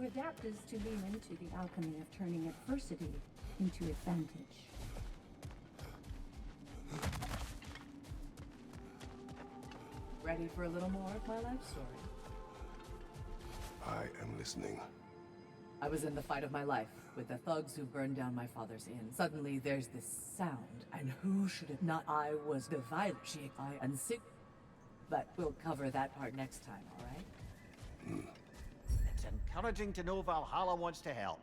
To adapt is to lean into the alchemy of turning adversity into advantage. Ready for a little more of my life story? I am listening. I was in the fight of my life with the thugs who burned down my father's inn. Suddenly there's this sound, and who should it not? I was divided, and sick. But we'll cover that part next time, alright? It's encouraging to know Valhalla wants to help.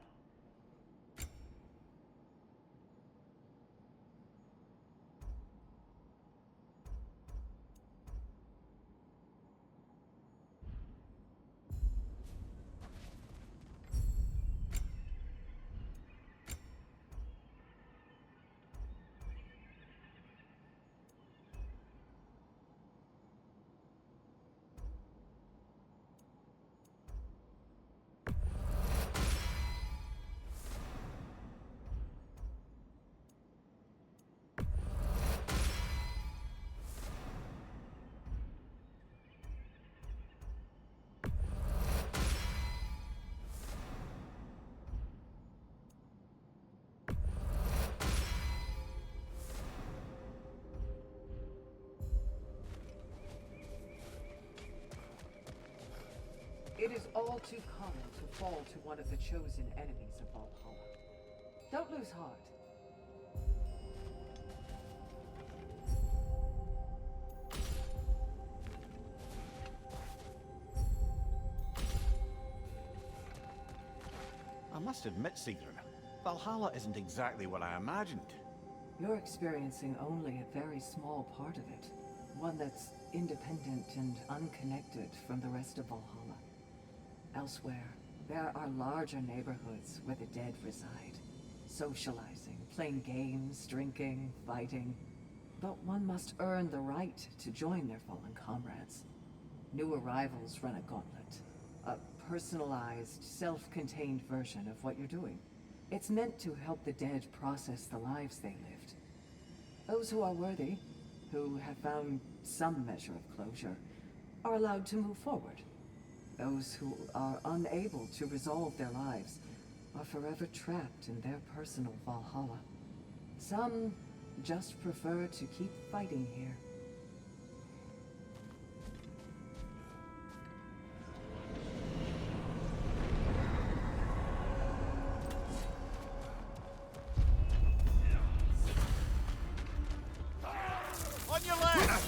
It is all too common to fall to one of the chosen enemies of Valhalla. Don't lose heart. I must admit, Sigrun, Valhalla isn't exactly what I imagined. You're experiencing only a very small part of it. One that's independent and unconnected from the rest of Valhalla. Elsewhere, there are larger neighborhoods where the dead reside. Socializing, playing games, drinking, fighting. But one must earn the right to join their fallen comrades. New arrivals run a gauntlet. A personalized, self-contained version of what you're doing. It's meant to help the dead process the lives they lived. Those who are worthy, who have found some measure of closure, are allowed to move forward. Those who are unable to resolve their lives are forever trapped in their personal Valhalla. Some just prefer to keep fighting here. On your left!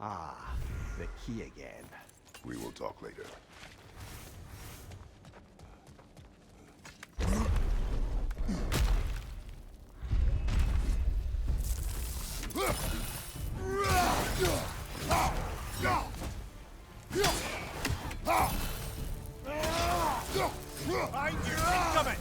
Ah, the key again. We will talk later. Find your incoming!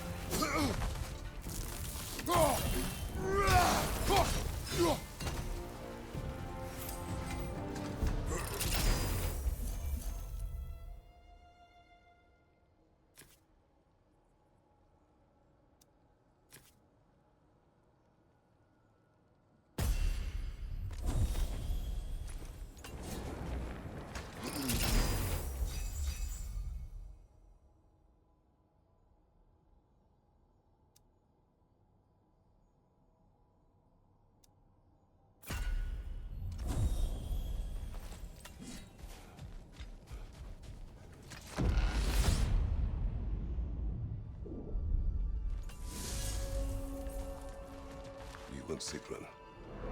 You and Sigrun.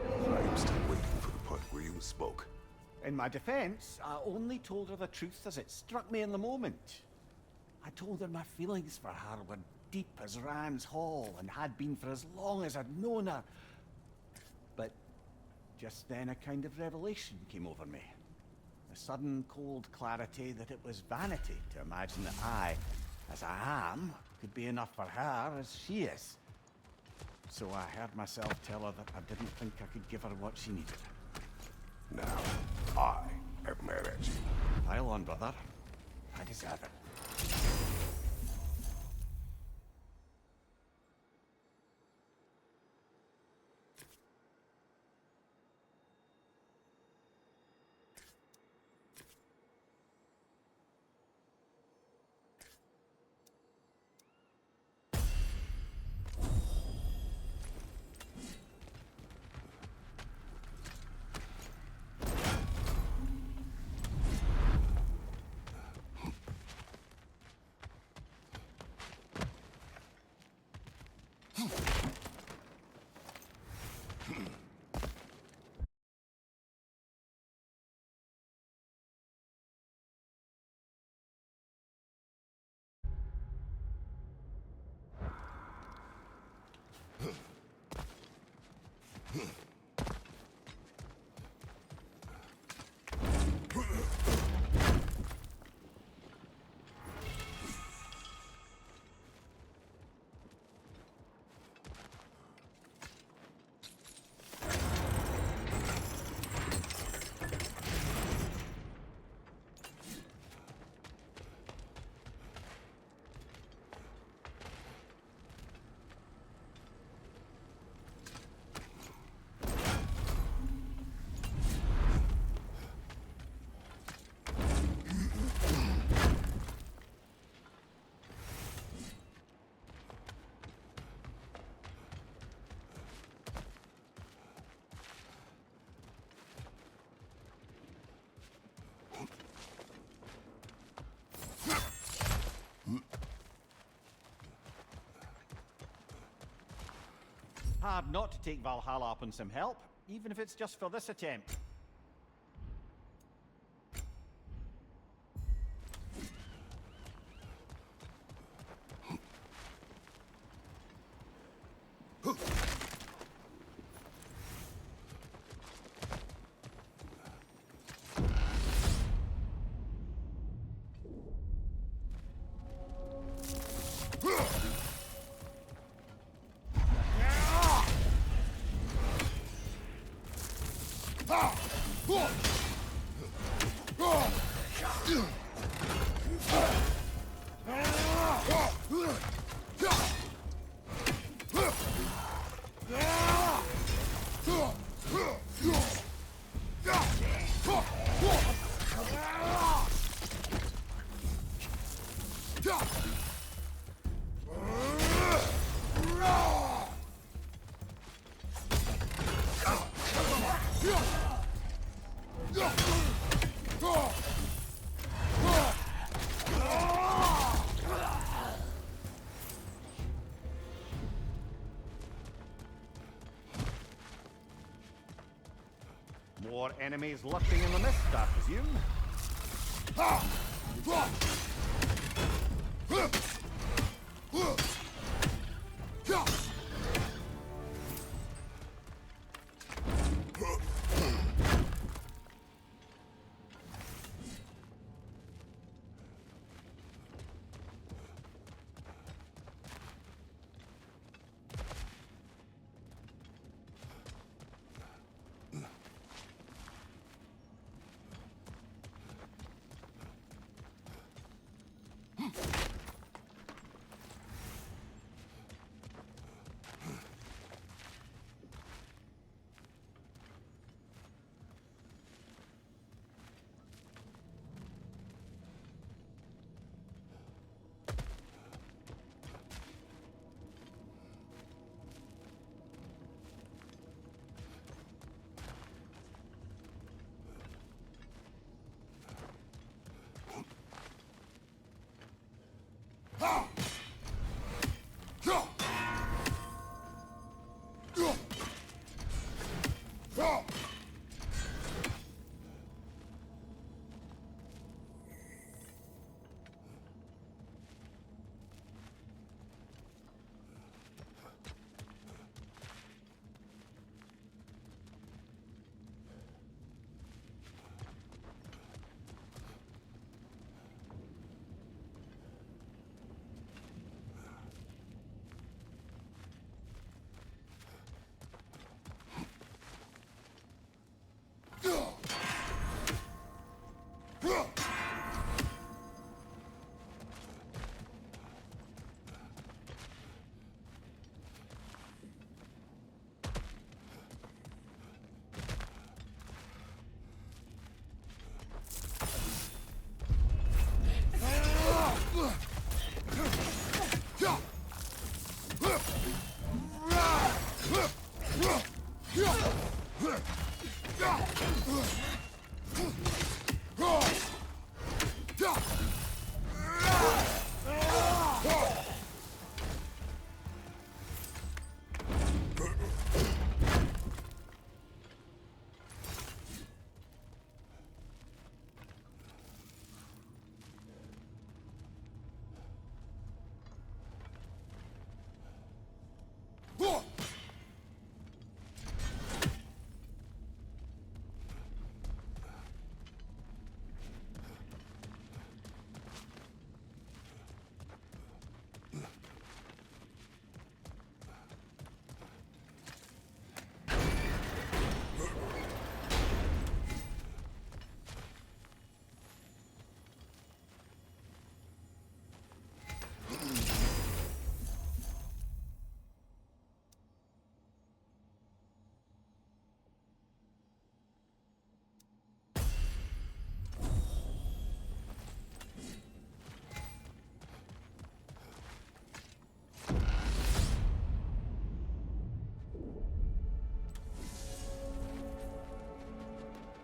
I am still waiting for the part where you spoke. In my defense, I only told her the truth as it struck me in the moment. I told her my feelings for her were deep as Rand's Hall and had been for as long as I'd known her. But Just then a kind of revelation came over me. A sudden cold clarity that it was vanity to imagine that I, as I am, could be enough for her as she is. So I heard myself tell her that I didn't think I could give her what she needed. Now, I am mad at you. Pile on, brother. I deserve it. Hard not to take Valhalla up on some help, even if it's just for this attempt. More enemies lurking in the mist, I presume.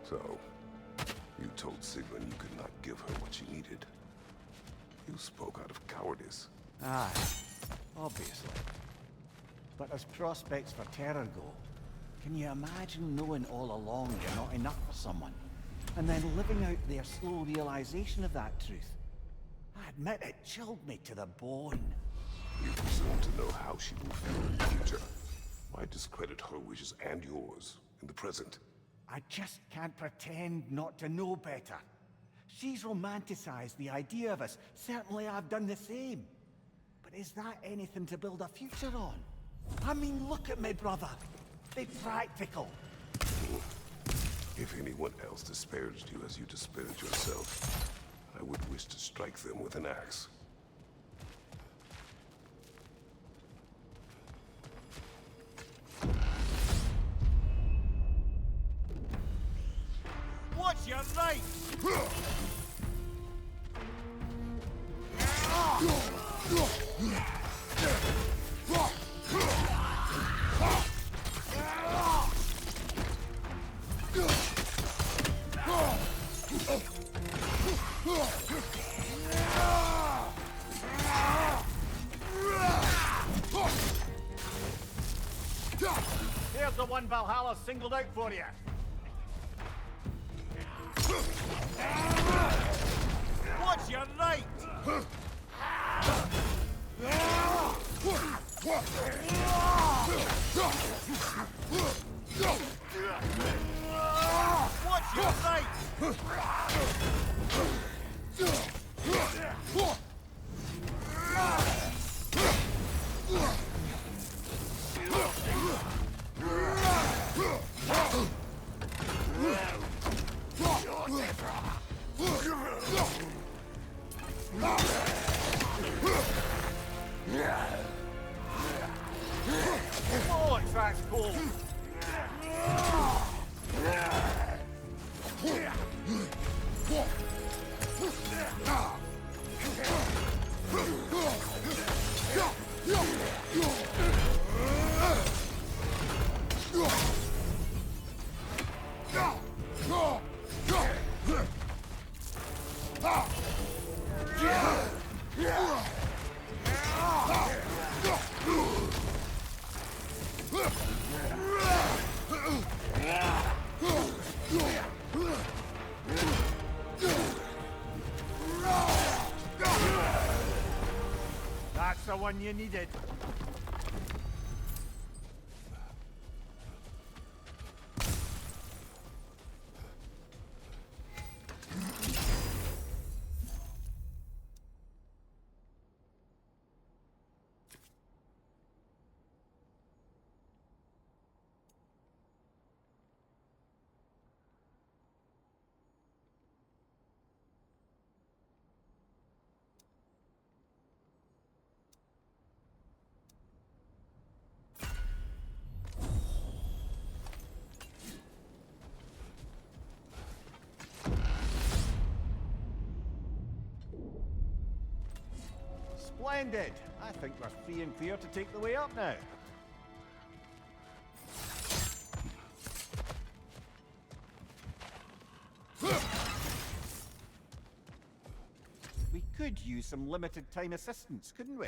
So, you told Sigmund you could not give her what she needed. You spoke out of cowardice. Aye, obviously. But as prospects for terror go, can you imagine knowing all along you're not enough for someone, and then living out their slow realization of that truth? I admit it chilled me to the bone. You presume to know how she will feel in the future. Why discredit her wishes and yours in the present? I just can't pretend not to know better. She's romanticized the idea of us. Certainly I've done the same. But is that anything to build a future on? I mean, look at me, brother. Be practical. If anyone else disparaged you as you disparaged yourself, I would wish to strike them with an axe. What's your right? Here's the one Valhalla singled out for you. What's your right? What's your right? Oh, that's cool. That's the one you needed. Splendid! I think we're free and clear to take the way up now. We could use some limited time assistance, couldn't we?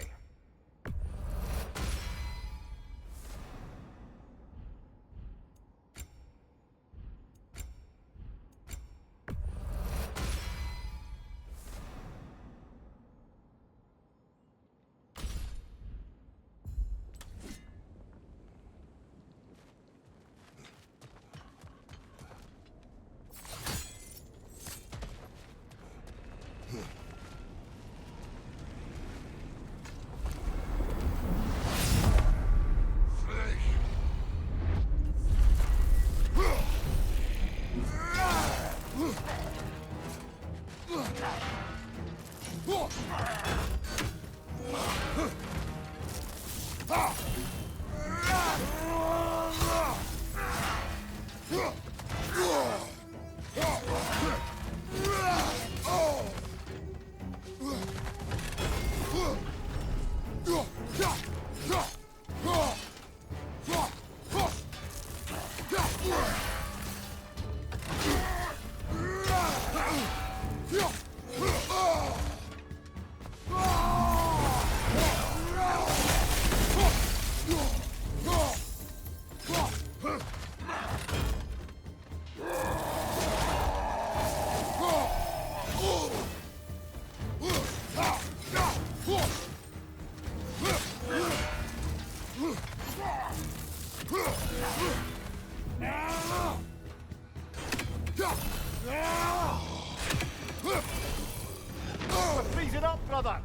Freeze it up, brother!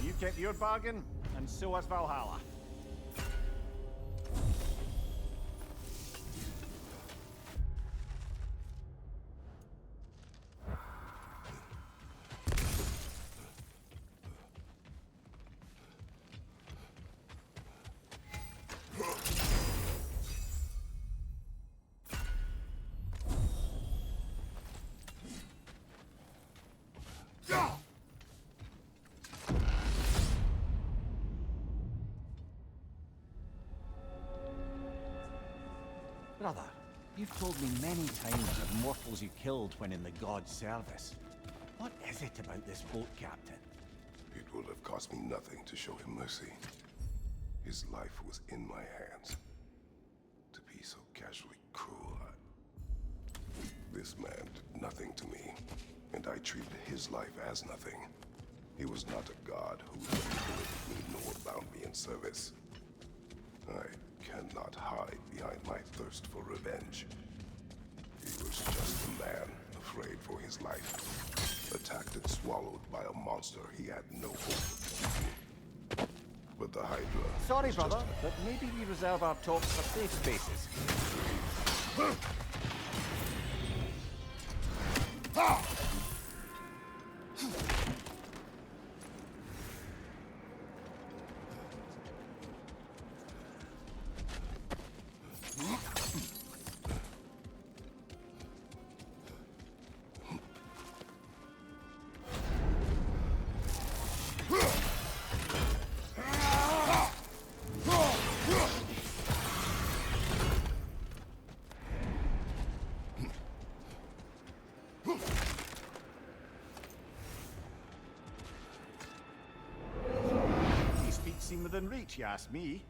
You kept your bargain, and so has Valhalla. Brother, you've told me many times of mortals you killed when in the god's service. What is it about this boat captain? It will have cost me nothing to show him mercy. His life was in my hands. To be so casually cruel, This man did nothing to me, and I treated his life as nothing. He was not a god who manipulated me nor bound me in service. I cannot hide behind my thirst for revenge. He was just a man, afraid for his life, attacked and swallowed by a monster he had no hope of defeating. But the Hydra... Sorry, was brother, just but maybe we reserve our talks for safe spaces. These feet seem within reach, you ask me.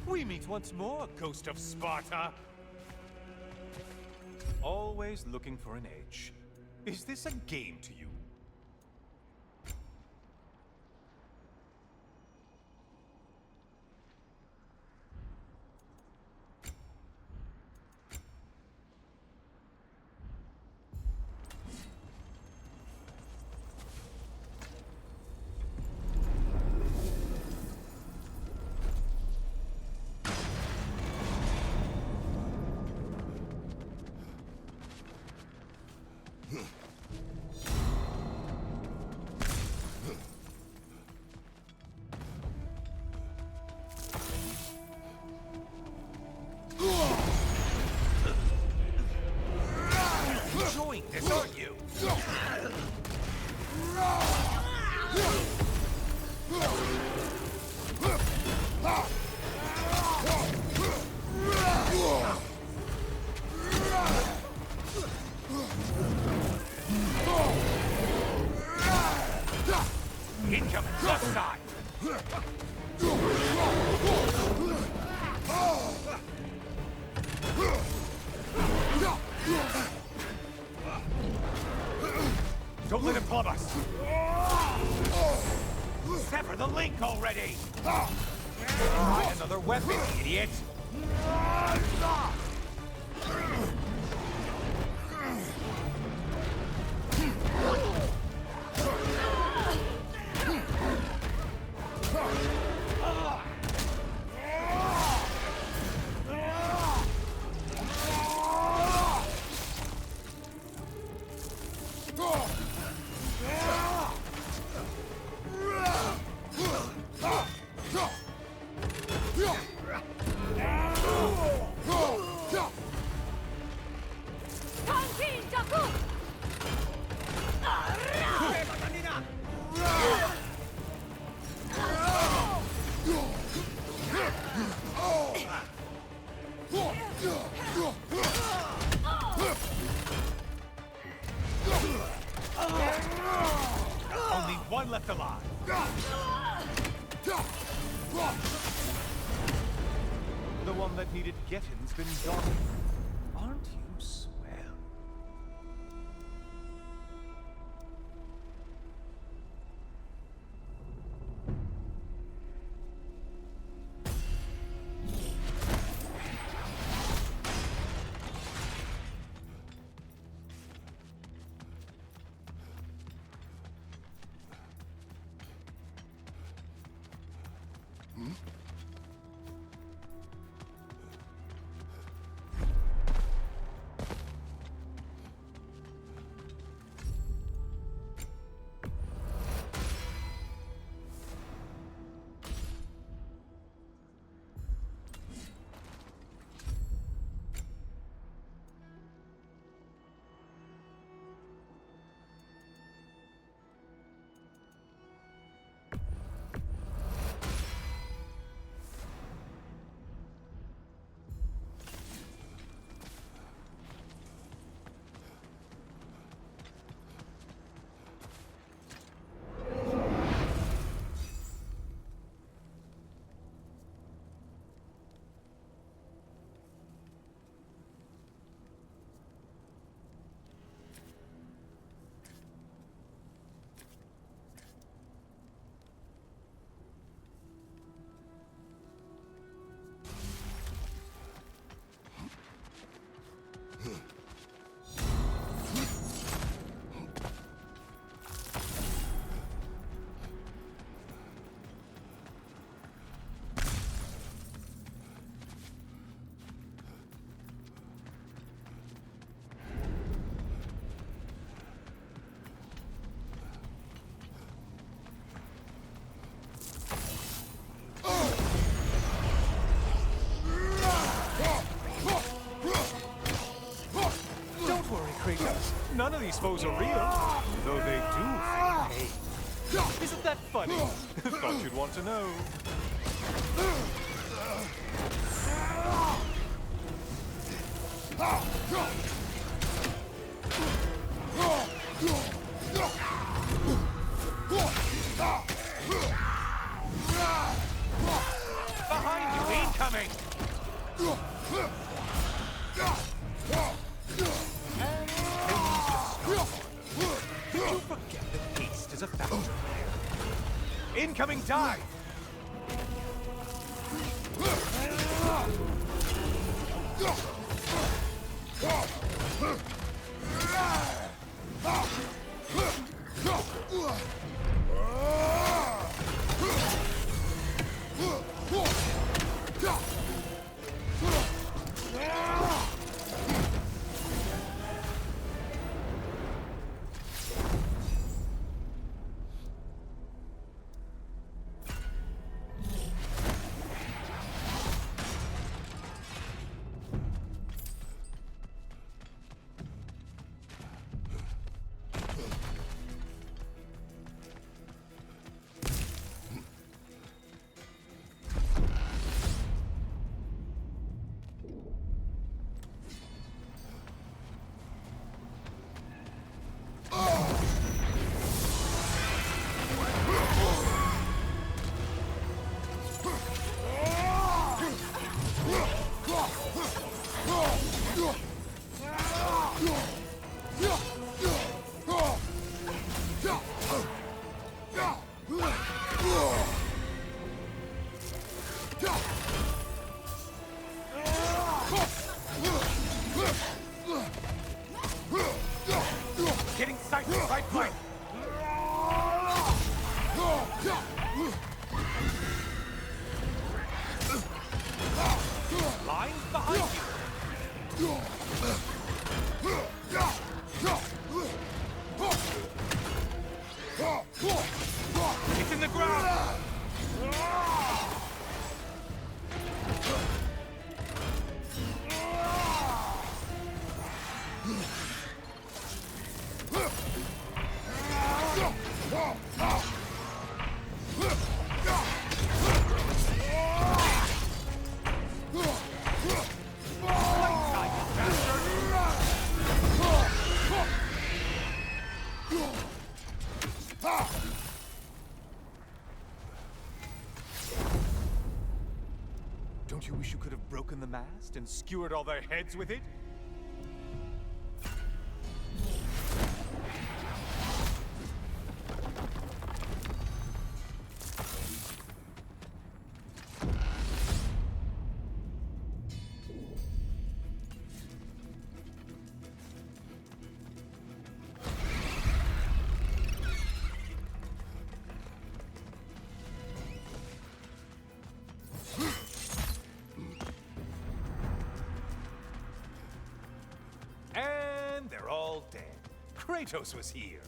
We meet once more, Ghost of Sparta! Always looking for an edge. Is this a game to you? side! Don't let him club us! Sever the link already! Try another weapon, idiot! Only one left alive. The one that needed getting's been done. Aren't you swell? None of these foes are real, though they do feel pain. Isn't that funny? Thought you'd want to know. Behind you, incoming! Did you forget that haste is a factor here? Incoming dive! It's in the ground! Don't you wish you could have broken the mast and skewered all their heads with it? And they're all dead. Kratos was here.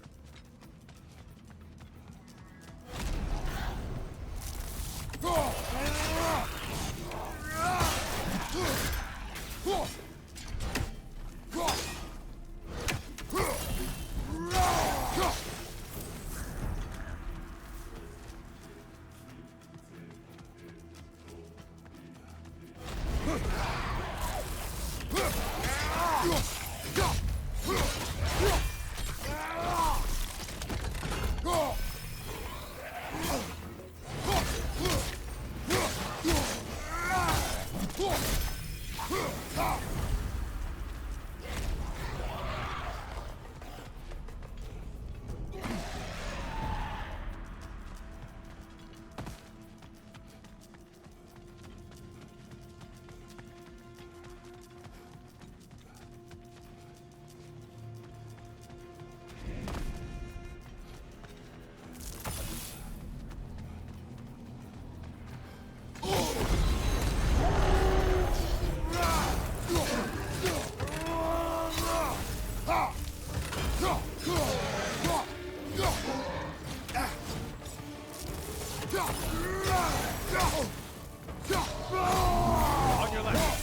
On your left.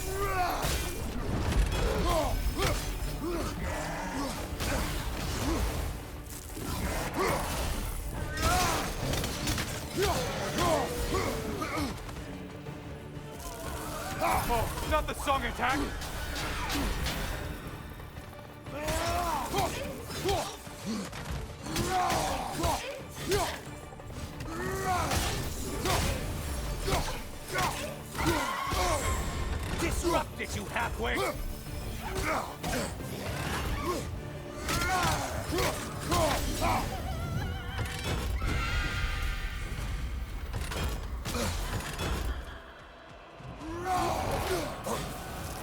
Oh, not the song attack! Disrupt it, you halfway!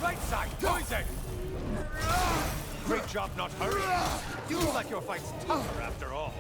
Right side, poison! Great job not hurrying. You look like your fight's tougher after all.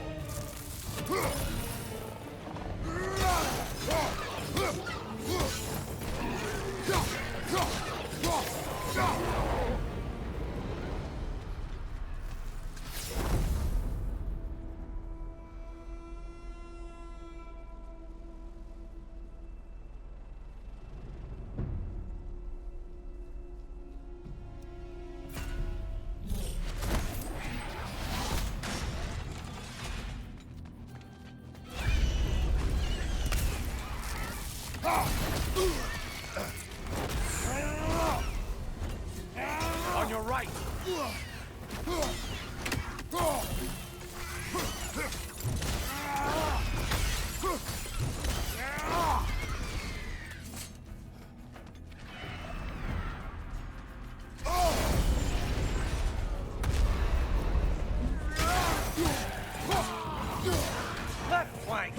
On your right. Left flank.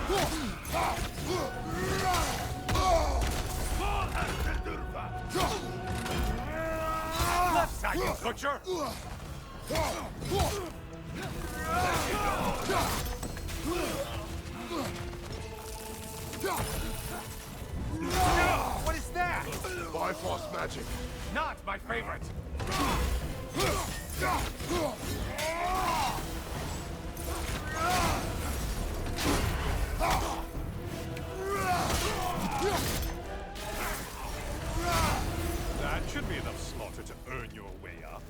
Left side, you butcher! What is that? Bifrost magic. Not my favorite! That should be enough slaughter to earn your way up.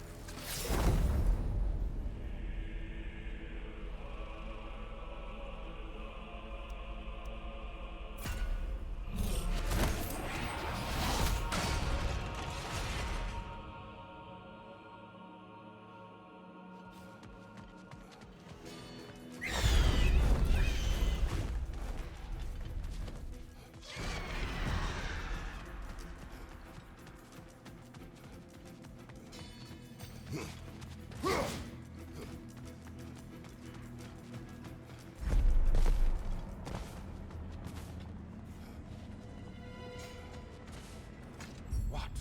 What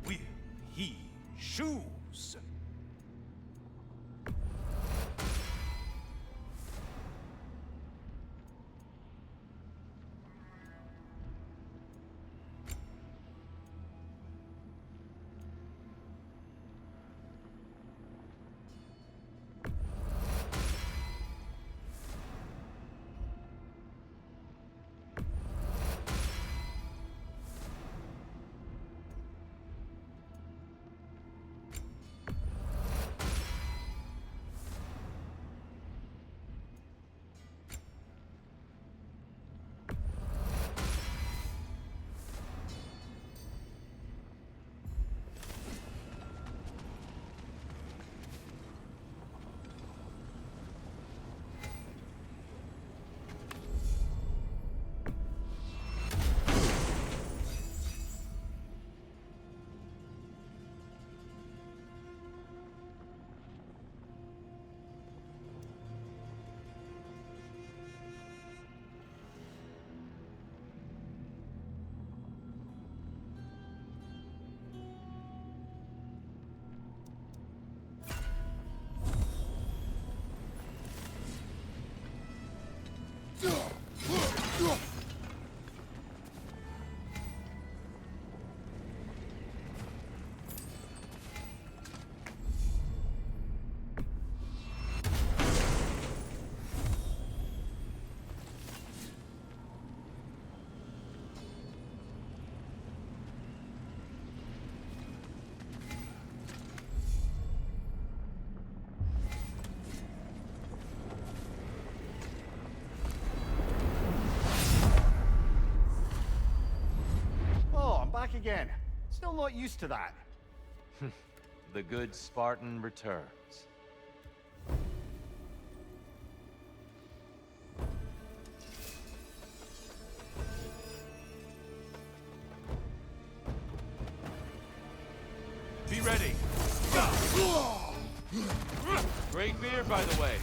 will he choose? Back again. Still not used to that. The good Spartan returns. Be ready. Great beer, by the way.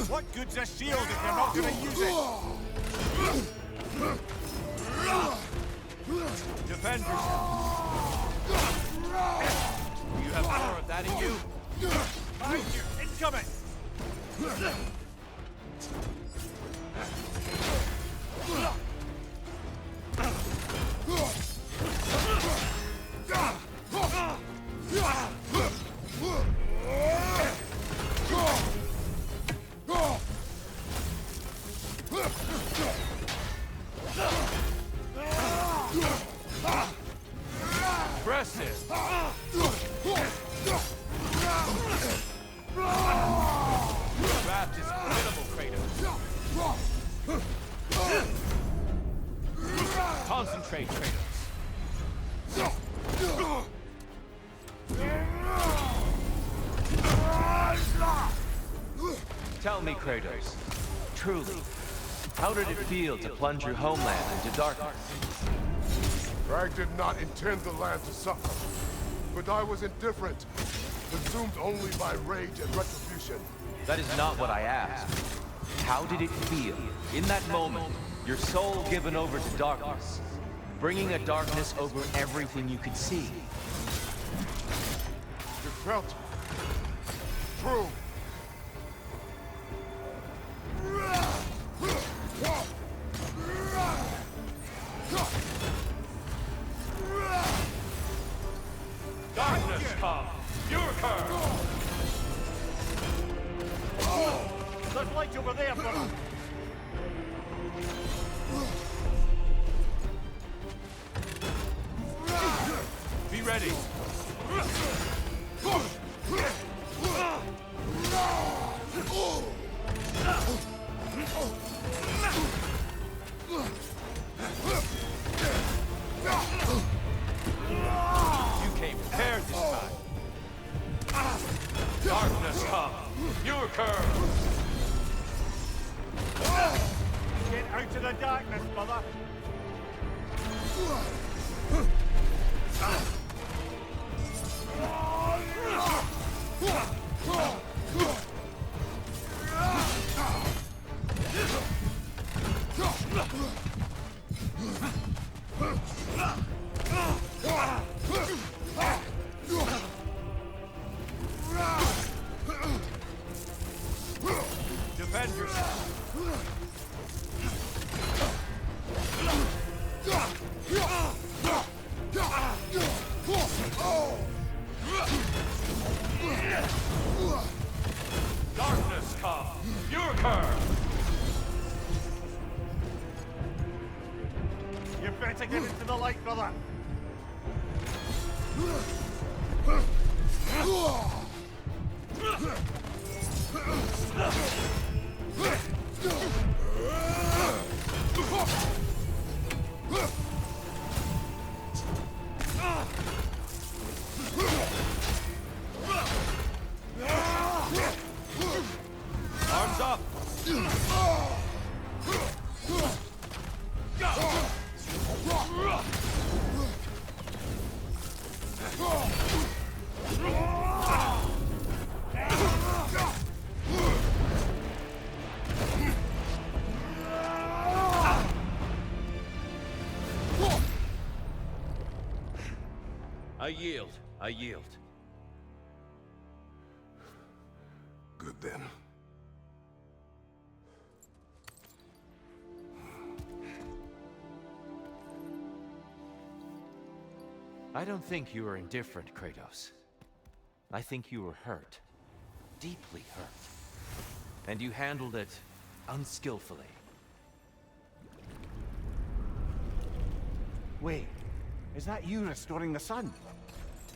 What good's a shield if you're not gonna use it? Defend yourself. You have more of that in you? Behind you! Incoming! Impressive. Tell me, Kratos, truly, how did it feel to plunge your homeland into darkness? Rag did not intend the land to suffer, but I was indifferent, consumed only by rage and retribution. That is not what I asked. How did it feel, in that moment, your soul given over to darkness, bringing a darkness over everything you could see? It felt true. Darkness come! Your curse! There's light over there, brother. Be ready! You came prepared this time. Darkness come! Your curse! Get out of the darkness, brother. Defend yourself! Darkness come! Your curse! You better get into the light, brother. Arms up! I yield. I yield. Good then. I don't think you were indifferent, Kratos. I think you were hurt. Deeply hurt. And you handled it unskillfully. Wait, is that you restoring the sun?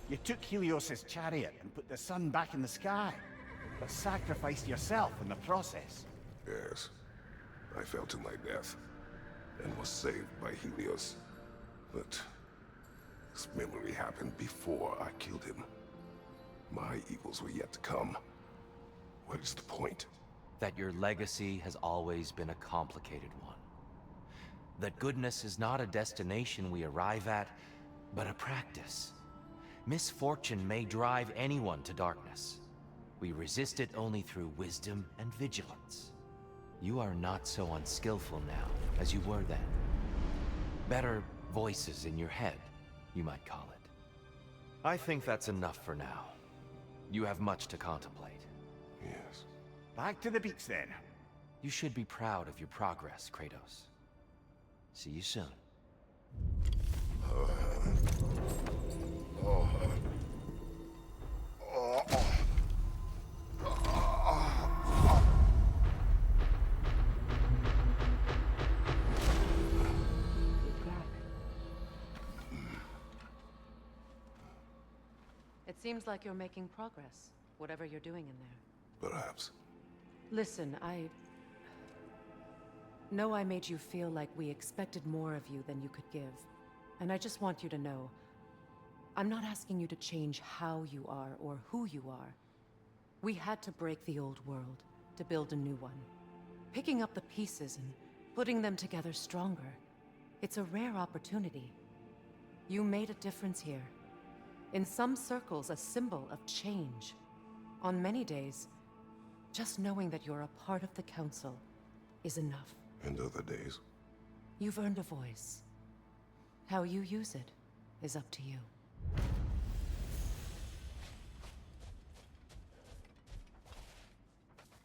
You took Helios's chariot and put the sun back in the sky, but sacrificed yourself in the process. Yes. I fell to my death, and was saved by Helios. But this memory happened before I killed him. My evils were yet to come. What is the point? That your legacy has always been a complicated one. That goodness is not a destination we arrive at, but a practice. Misfortune may drive anyone to darkness. We resist it only through wisdom and vigilance. You are not so unskillful now as you were then. Better voices in your head, you might call it. I think that's enough for now. You have much to contemplate. Yes. Back to the beach then. You should be proud of your progress, Kratos. See you soon. It seems like you're making progress, whatever you're doing in there. Perhaps. Listen, I know I made you feel like we expected more of you than you could give. And I just want you to know, I'm not asking you to change how you are or who you are. We had to break the old world to build a new one. Picking up the pieces and putting them together stronger. It's a rare opportunity. You made a difference here. In some circles, a symbol of change. On many days, just knowing that you're a part of the Council is enough. And other days? You've earned a voice. How you use it is up to you.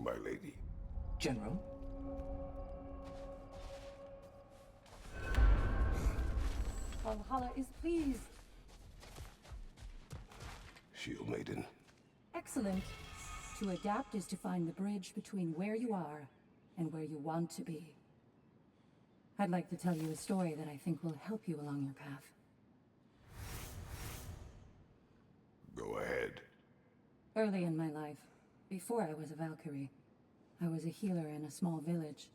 My lady. General? Valhalla is pleased. Shield Maiden. Excellent. To adapt is to find the bridge between where you are and where you want to be. I'd like to tell you a story that I think will help you along your path. Go ahead. Early in my life, before I was a Valkyrie, I was a healer in a small village.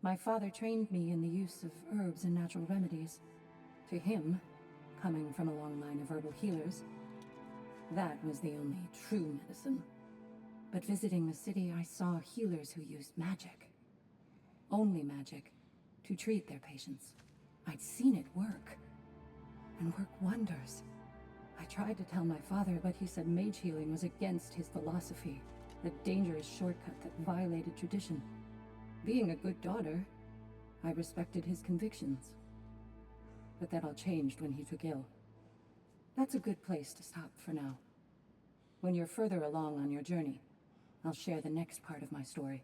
My father trained me in the use of herbs and natural remedies. To him, coming from a long line of herbal healers, that was the only true medicine. But visiting the city, I saw healers who used magic. Only magic, to treat their patients. I'd seen it work, and work wonders. I tried to tell my father, but he said mage healing was against his philosophy, a dangerous shortcut that violated tradition. Being a good daughter, I respected his convictions. But that all changed when he took ill. That's a good place to stop for now. When you're further along on your journey, I'll share the next part of my story.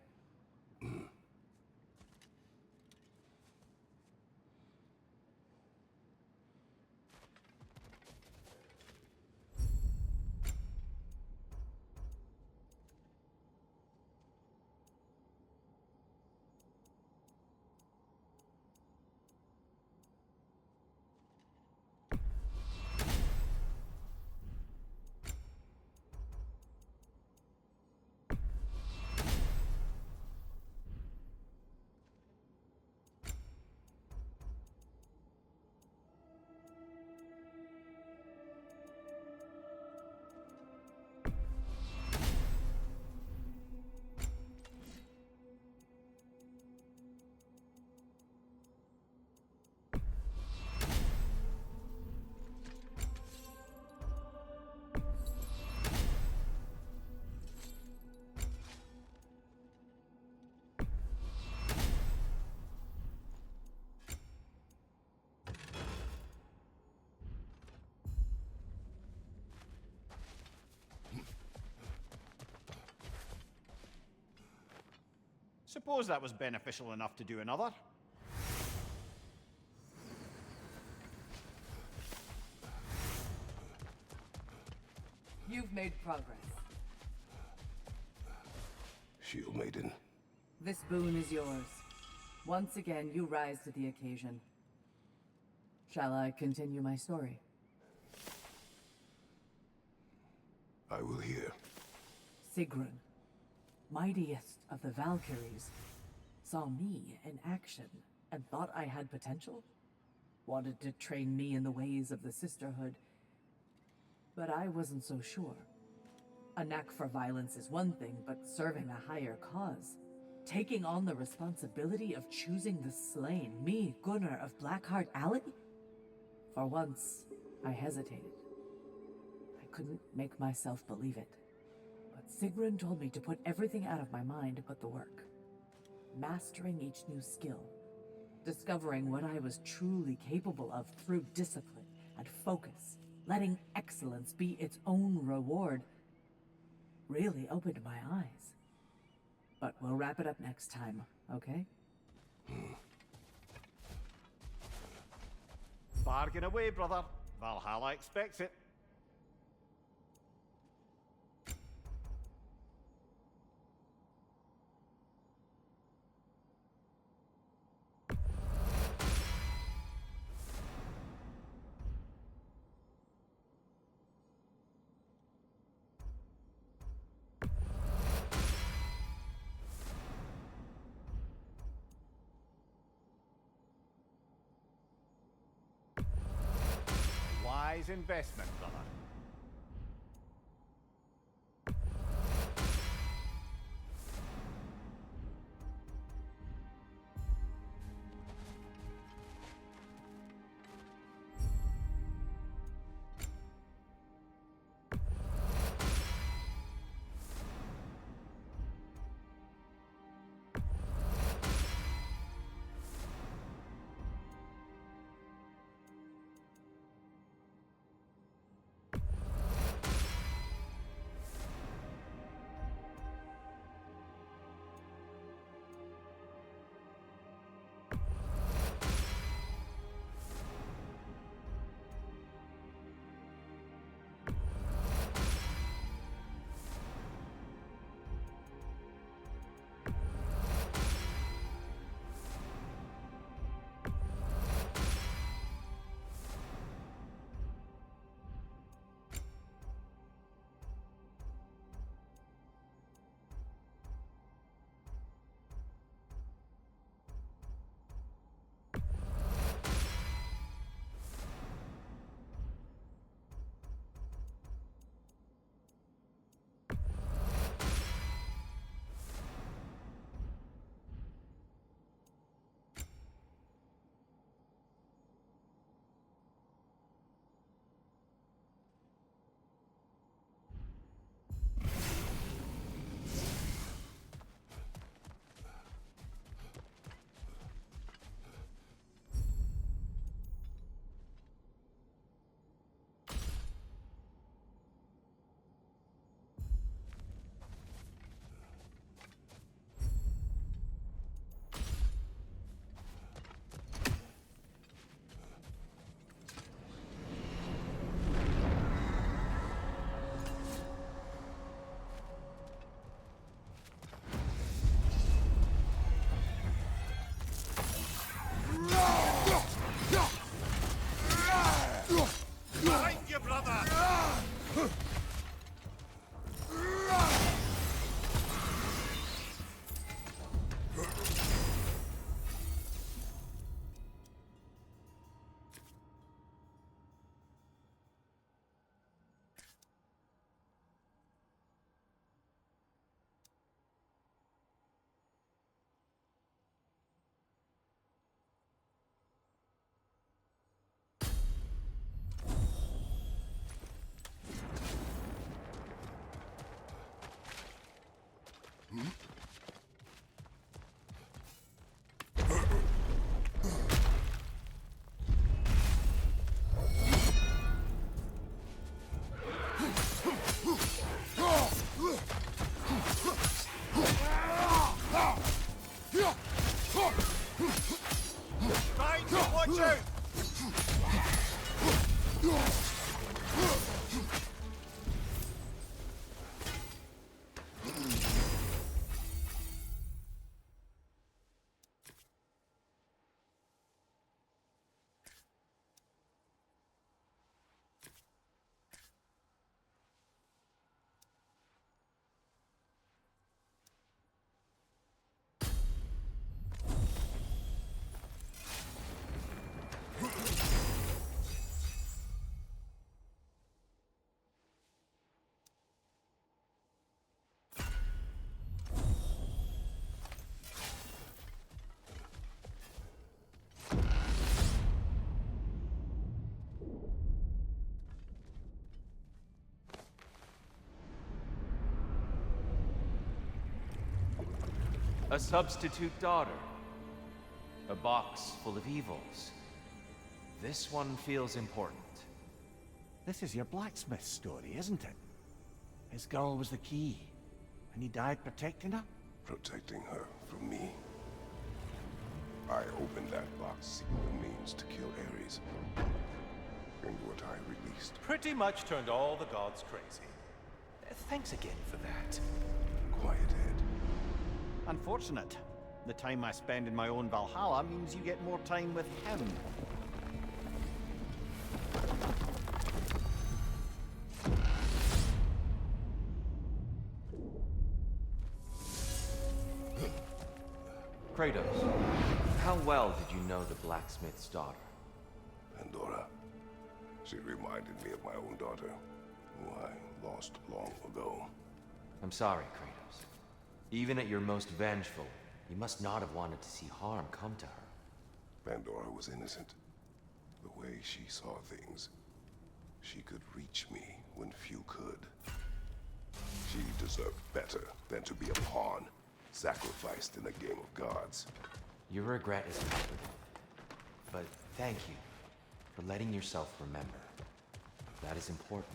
Suppose that was beneficial enough to do another. You've made progress. Shield Maiden. This boon is yours. Once again, you rise to the occasion. Shall I continue my story? I will hear. Sigrun, mightiest of the Valkyries, saw me in action and thought I had potential. Wanted to train me in the ways of the Sisterhood, but I wasn't so sure. A knack for violence is one thing, but serving a higher cause, taking on the responsibility of choosing the slain, me, Gunnar of Blackheart Alley? For once, I hesitated. I couldn't make myself believe it. But Sigrun told me to put everything out of my mind to put the work. Mastering each new skill. Discovering what I was truly capable of through discipline and focus. Letting excellence be its own reward really opened my eyes. But we'll wrap it up next time, okay? Bargain away, brother. Valhalla expects it. Wise investment, brother. A substitute daughter. A box full of evils. This one feels important. This is your blacksmith story, isn't it? His girl was the key, and he died protecting her? Protecting her from me. I opened that box seeking the means to kill Ares. And what I released. Pretty much turned all the gods crazy. Thanks again for that. Quiet head. Unfortunate. The time I spend in my own Valhalla means you get more time with him. Kratos, how well did you know the blacksmith's daughter? Pandora. She reminded me of my own daughter, who I lost long ago. I'm sorry, Kratos. Even at your most vengeful, you must not have wanted to see harm come to her. Pandora was innocent. The way she saw things, she could reach me when few could. She deserved better than to be a pawn, sacrificed in a game of gods. Your regret is palpable. But thank you for letting yourself remember. That is important.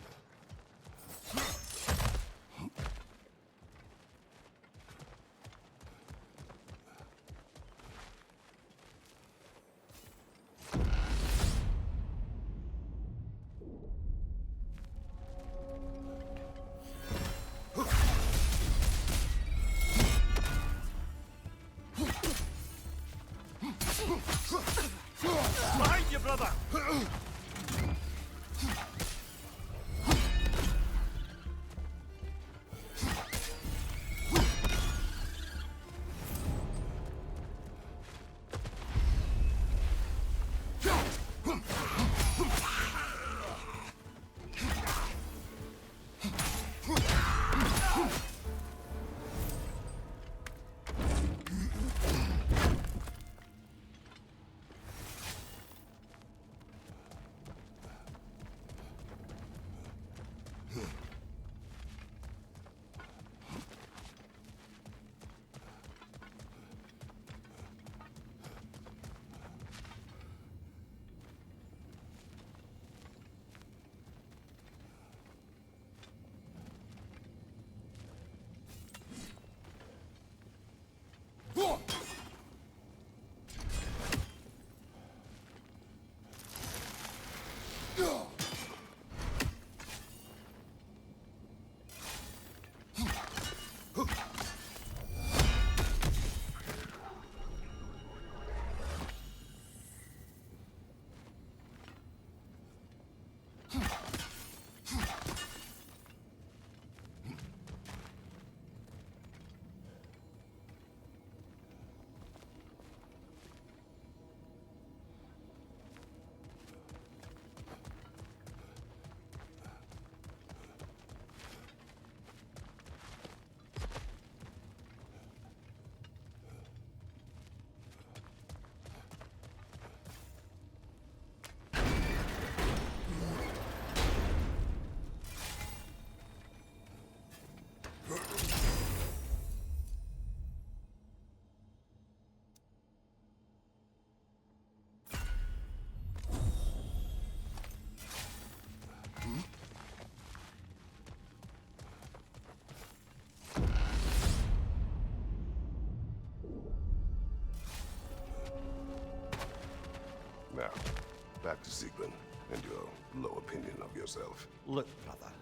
Behind you, brother! Now, back to Siegmund and your low opinion of yourself. Look, brother,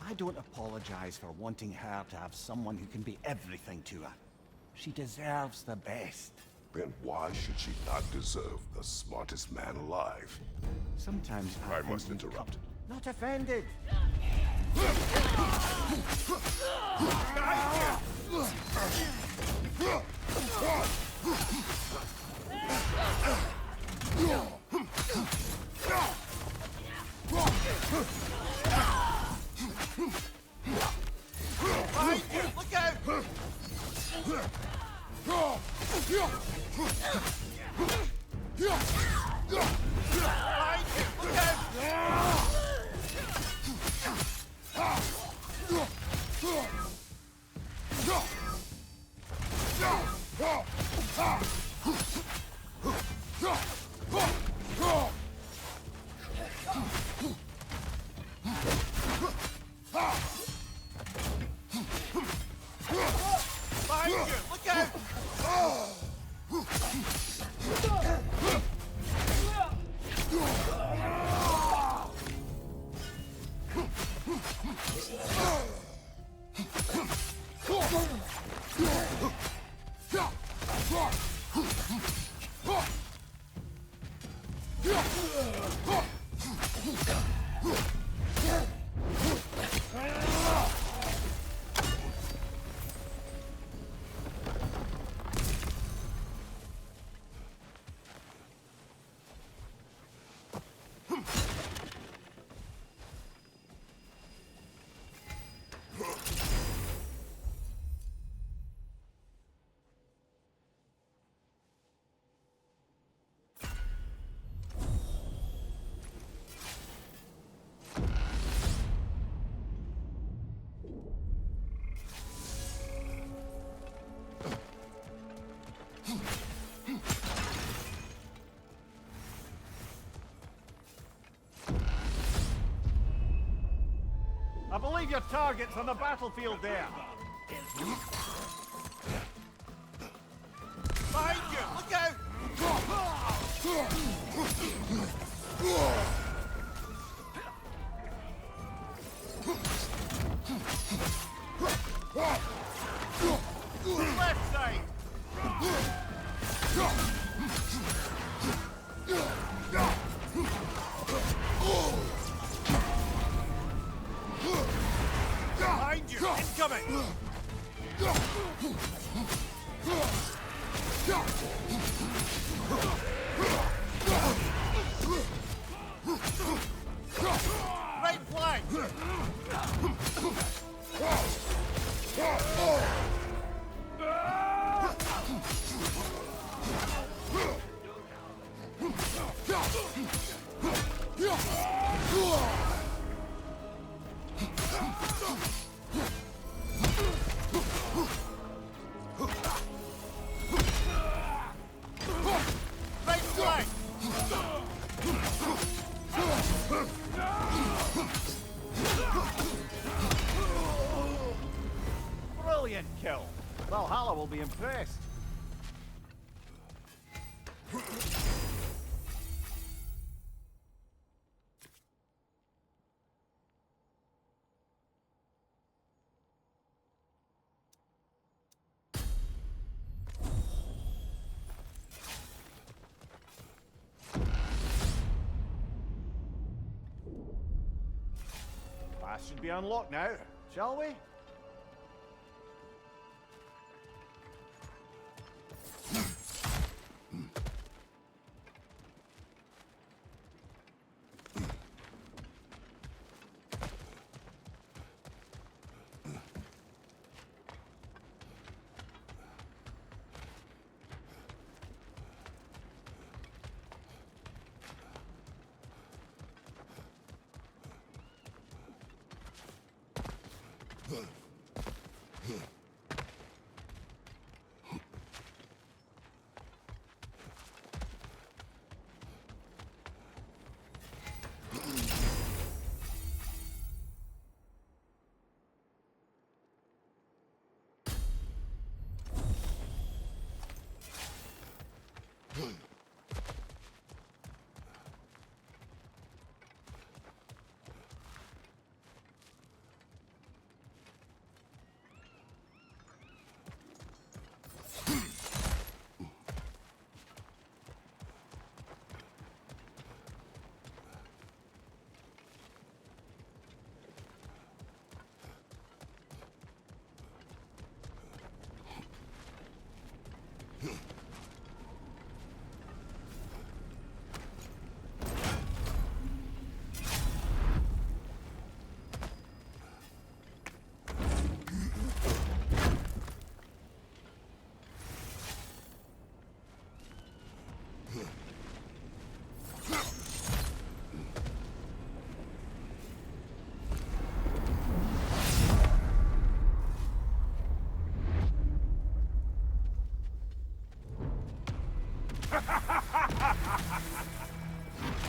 I don't apologize for wanting her to have someone who can be everything to her. She deserves the best. Then why should she not deserve the smartest man alive? Sometimes I think must you interrupt. come- Not offended. Look out! Behind you! Look out! I believe your target's on the battlefield there. Behind you! Look out! Left side! Behind you! Incoming! Right flank! Right flank! Brilliant kill. Valhalla will be impressed. Pass should be unlocked now, shall we?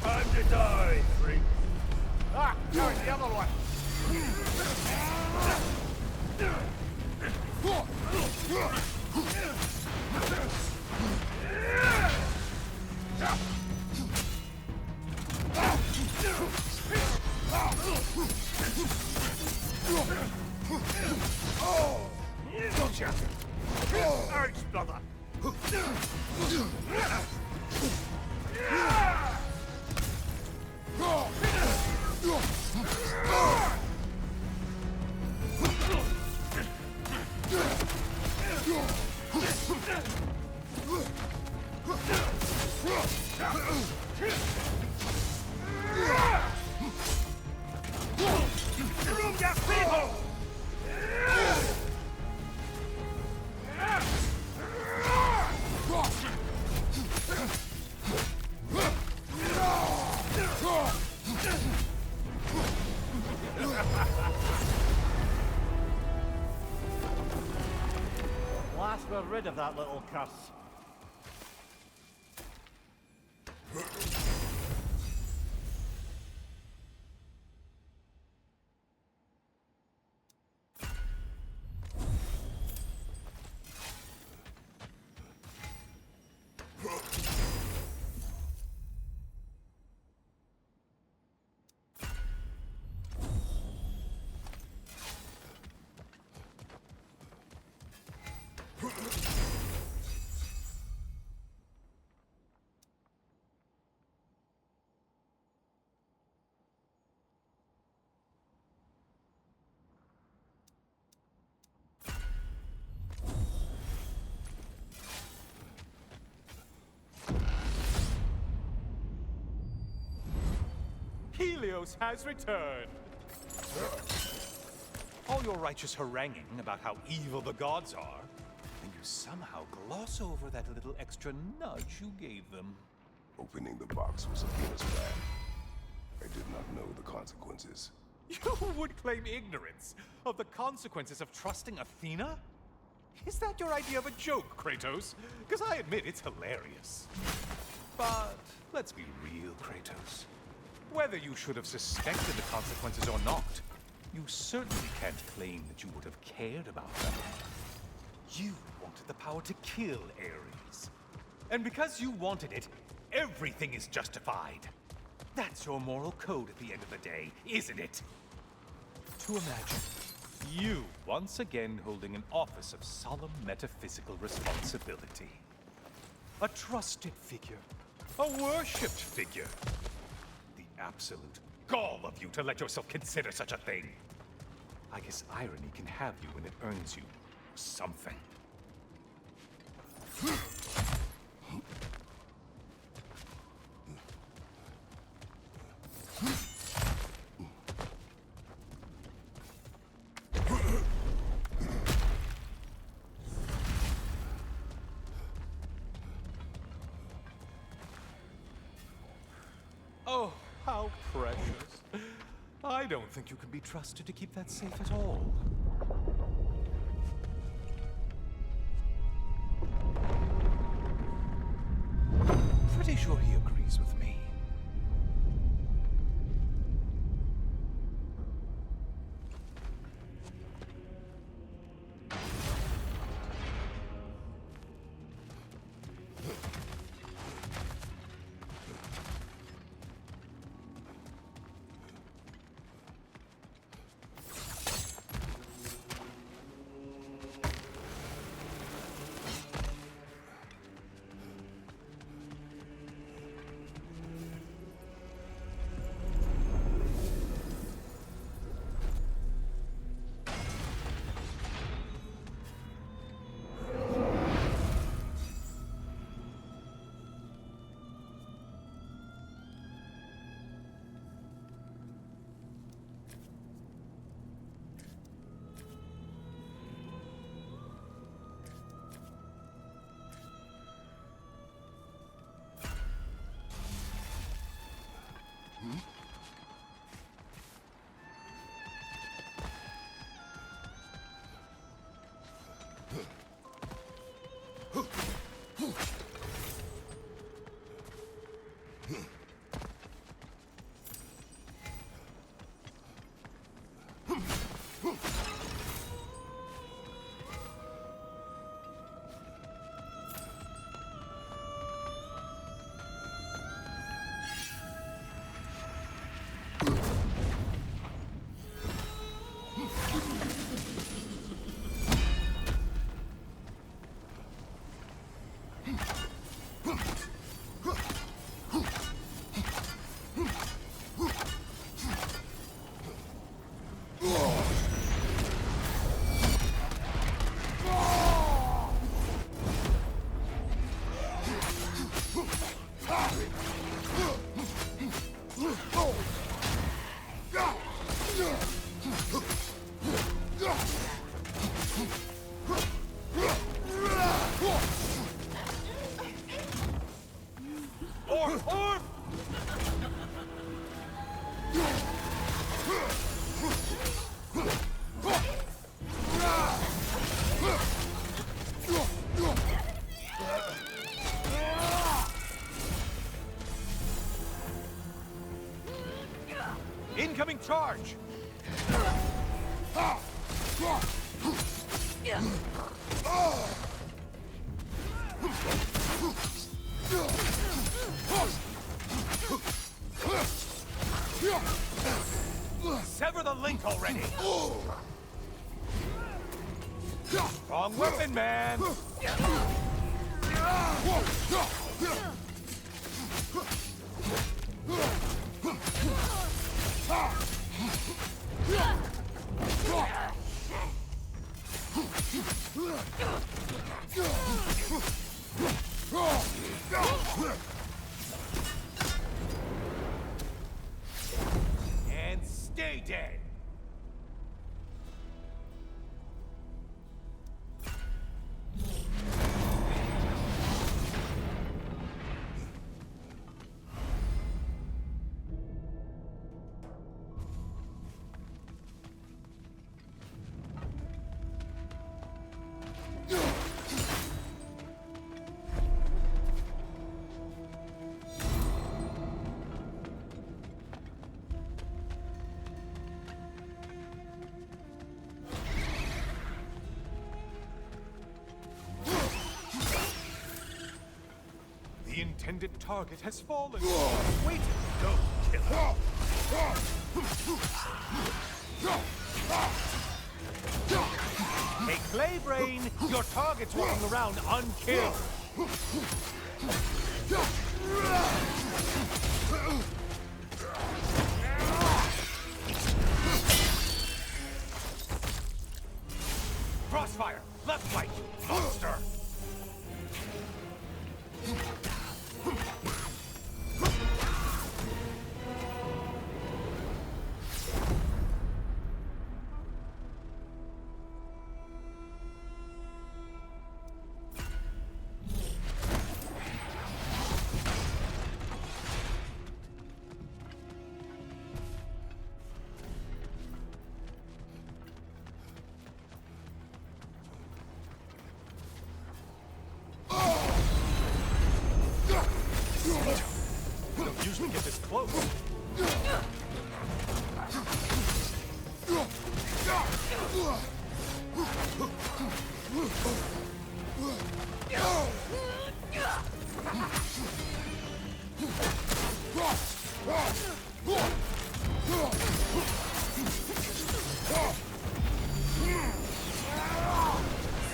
Time to die, freak! Ah, there's the other one. Gotcha! Urge, brother! Last we're rid of that little curse. Helios has returned! All your righteous haranguing about how evil the gods are, and you somehow gloss over that little extra nudge you gave them. Opening the box was Athena's plan. I did not know the consequences. You would claim ignorance of the consequences of trusting Athena? Is that your idea of a joke, Kratos? Because I admit it's hilarious. But let's be real, Kratos. Whether you should have suspected the consequences or not, you certainly can't claim that you would have cared about them. You wanted the power to kill Ares. And because you wanted it, everything is justified. That's your moral code at the end of the day, isn't it? To imagine you once again holding an office of solemn metaphysical responsibility. A trusted figure. A worshipped figure. The absolute gall of you to let yourself consider such a thing. I guess irony can have you when it earns you something. Oh, how precious. I don't think you can be trusted to keep that safe at all. Pretty sure he agrees with me. Charge! Sever the link already! Wrong weapon, man! And stay dead! The intended target has fallen. Wait, go, killer. Hey, Claybrain, your target's walking around unkilled. Crossfire, left flank, monster. Don't usually get this close.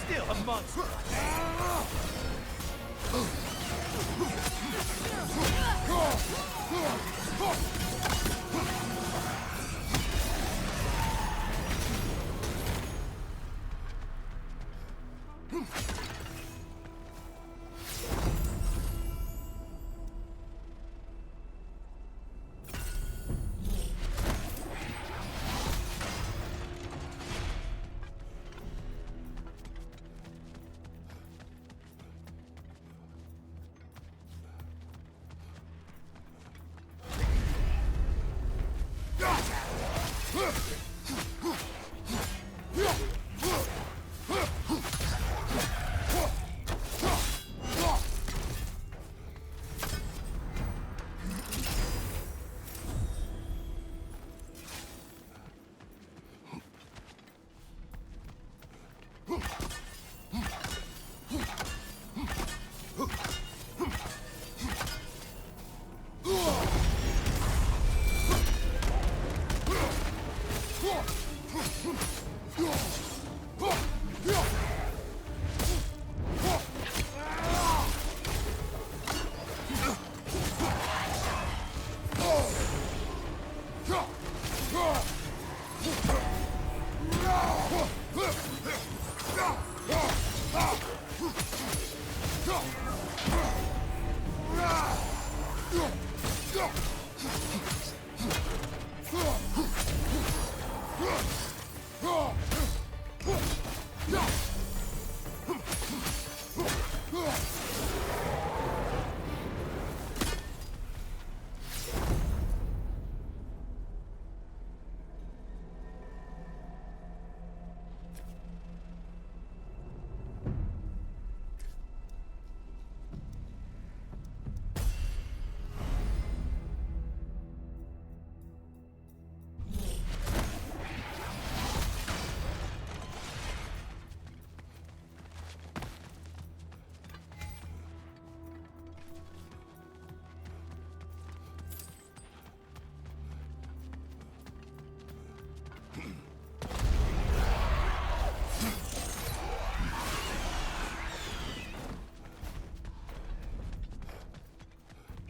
Still a monster.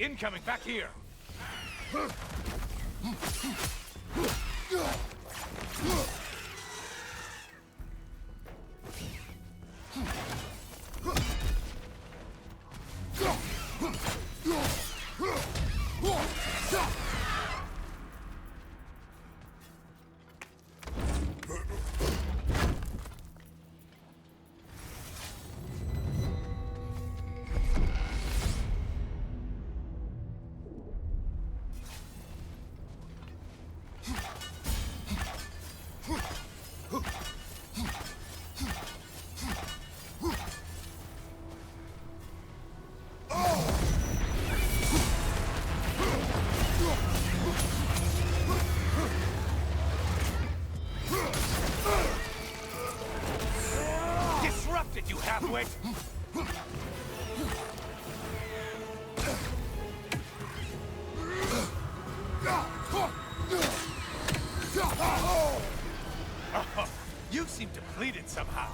Incoming back here! Disrupted, you halfwit! You seem depleted somehow.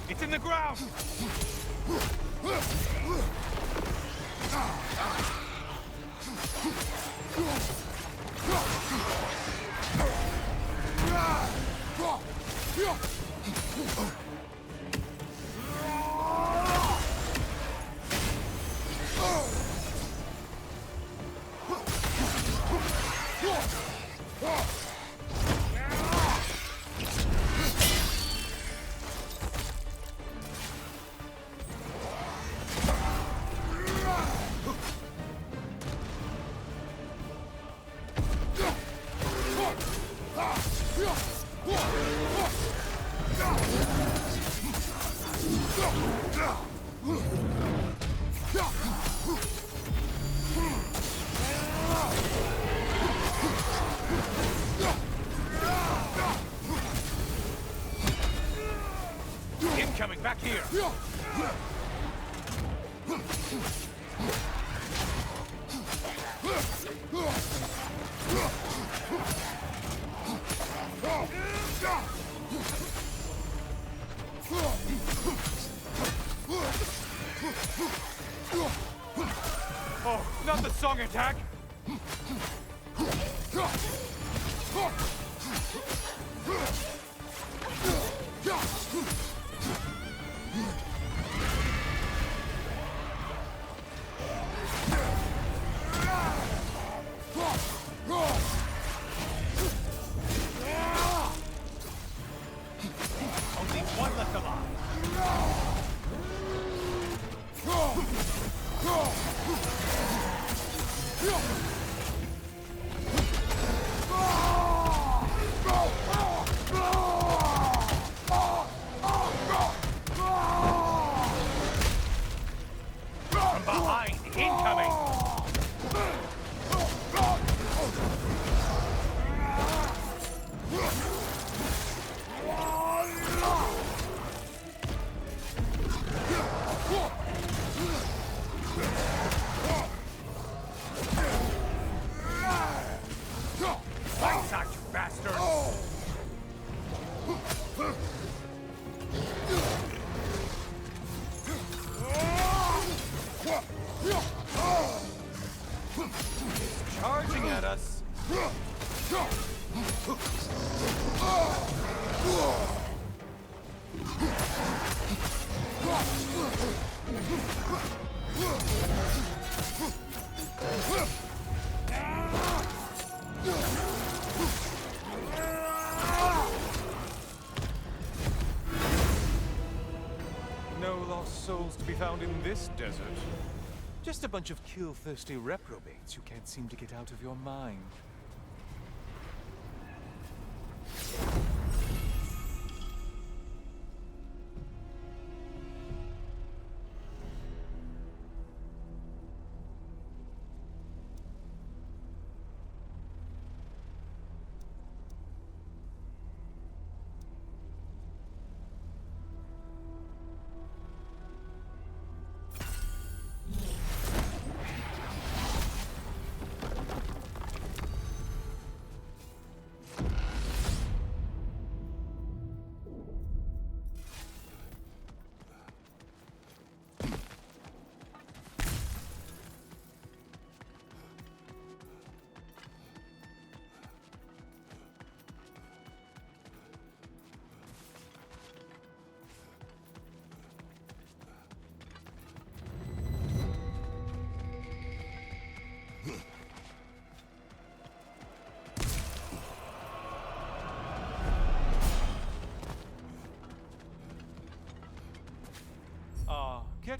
It's in the ground! Incoming back here! Oh, not the song attack! Only one left alive. From behind, incoming! Lights out, you bastard! Charging at us! No lost souls to be found in this desert. Just a bunch of kill-thirsty reprobates who can't seem to get out of your mind.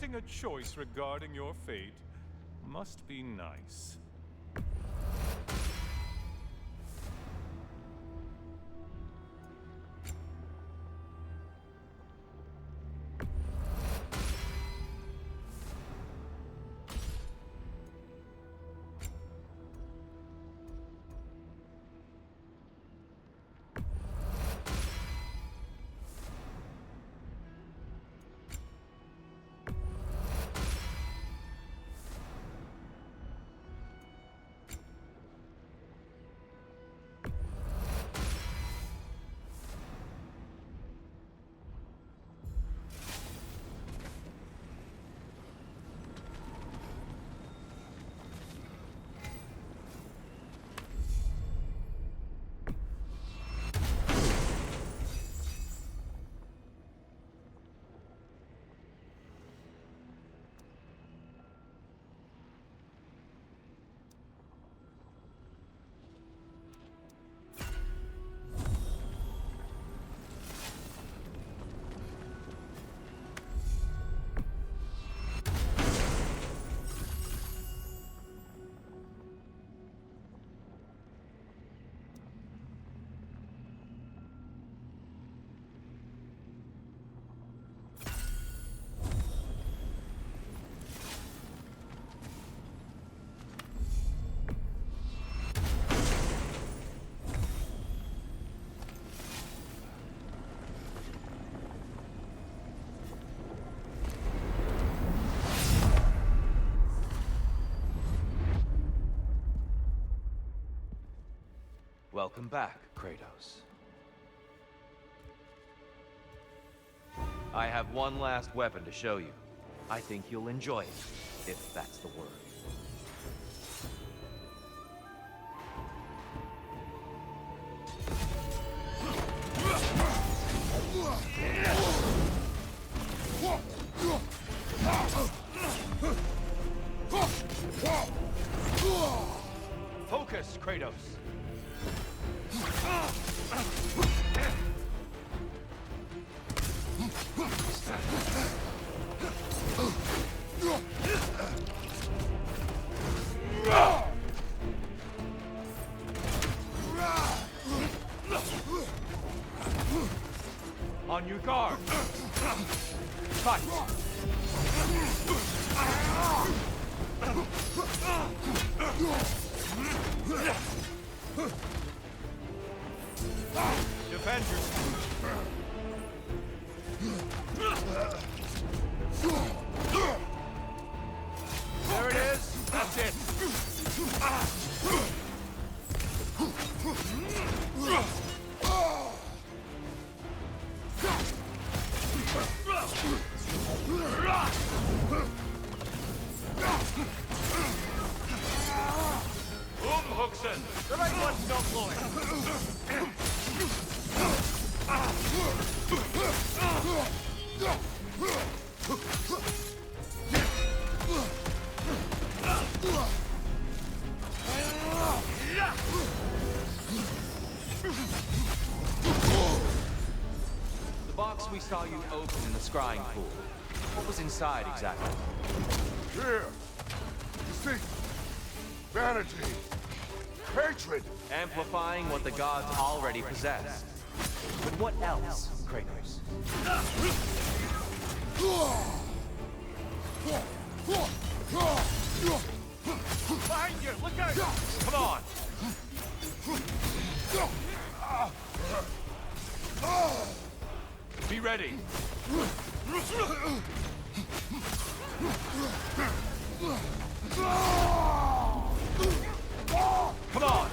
Getting a choice regarding your fate must be nice. Welcome back, Kratos. I have one last weapon to show you. I think you'll enjoy it, if that's the word. Focus, Kratos. On your guard. Fight. Defend yourself. There it is. That's it. Hookson. The right one's still flowing. The box we saw you open in the scrying pool. What was inside exactly? Here. You see? Vanity. Hatred. Amplifying what the gods already possessed. But what else, Kratos? Behind you! Look out! Come on! Be ready! Come on!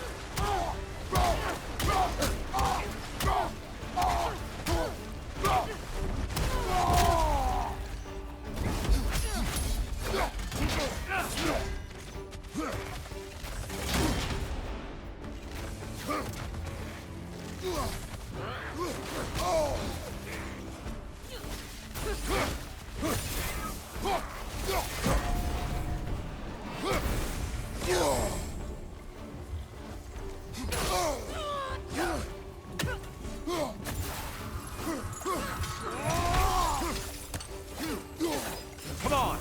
Come on!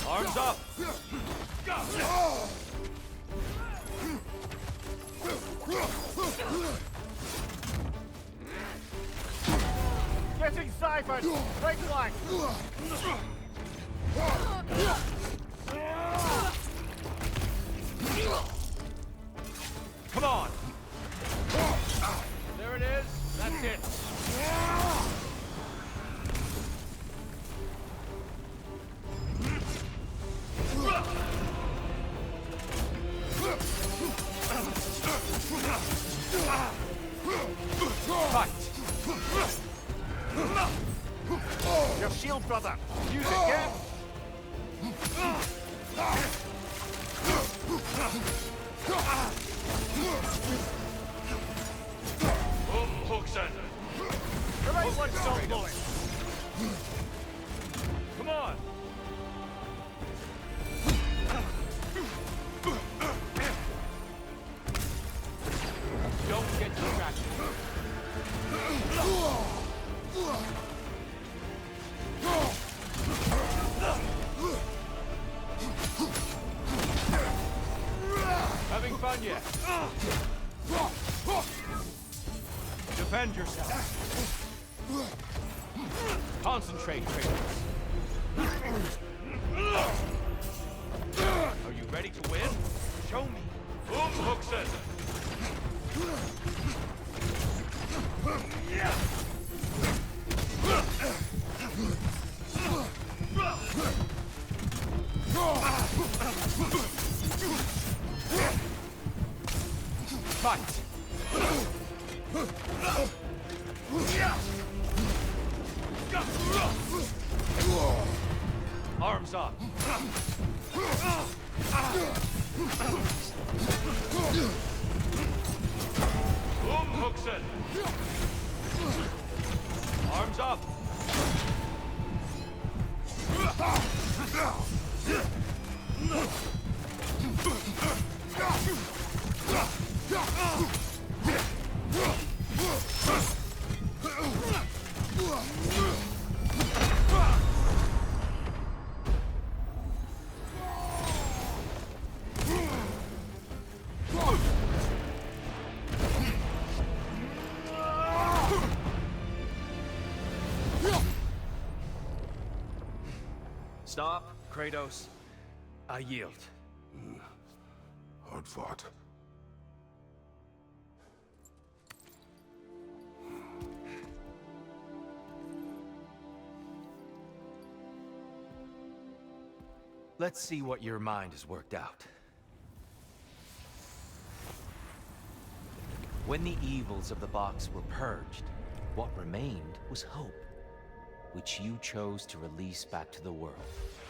Arms up! Getting siphoned! Right flank! Come on! There it is. That's it. Fight! Your shield, brother! Use it, Gap! Hooksen! The right one's not bullet! Come on! Don't get distracted. Having fun yet? Defend yourself. Concentrate, traitors. Are you ready to win? Show me. Hooksen! Fight! Arms up! Hooksen! Arms up! Stop, Kratos. I yield. Hard fought. Let's see what your mind has worked out. When the evils of the box were purged, what remained was hope, which you chose to release back to the world.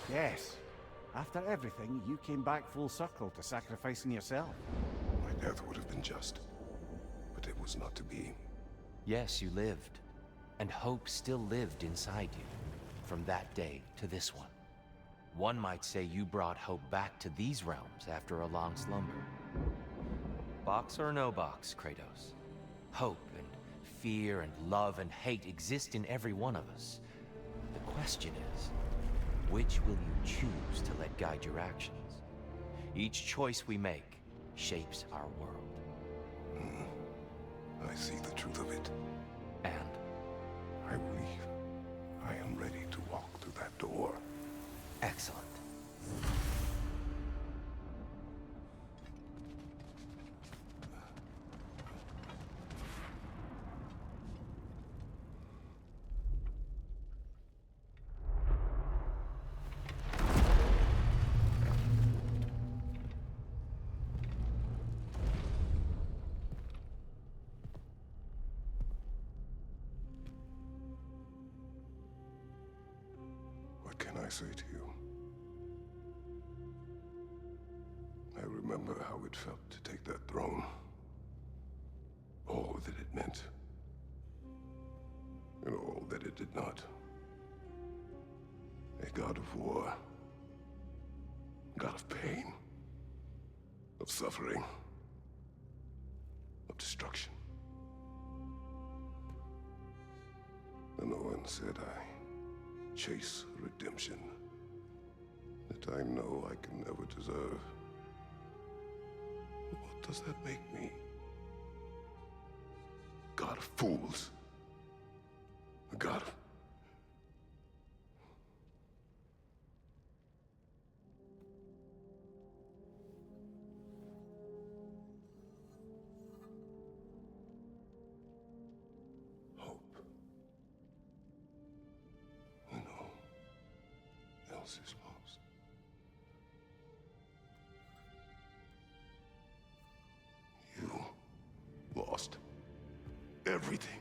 Yes. After everything, you came back full circle to sacrificing yourself. My death would have been just, but it was not to be. Yes, you lived, and hope still lived inside you, from that day to this one. One might say you brought hope back to these realms after a long slumber. Box or no box, Kratos. Hope and fear and love and hate exist in every one of us. The question is, which will you choose to let guide your actions? Each choice we make shapes our world. I see the truth of it. And I believe I am ready to walk through that door. excellent. What can I say to you? I remember how it felt to take that throne. All that it meant. And all that it did not. A god of war. God of pain. Of suffering. of destruction. And the one said I chase redemption that I know I can never deserve. What does that make me? God of fools. A god of... hope. When all else is lost. You lost everything.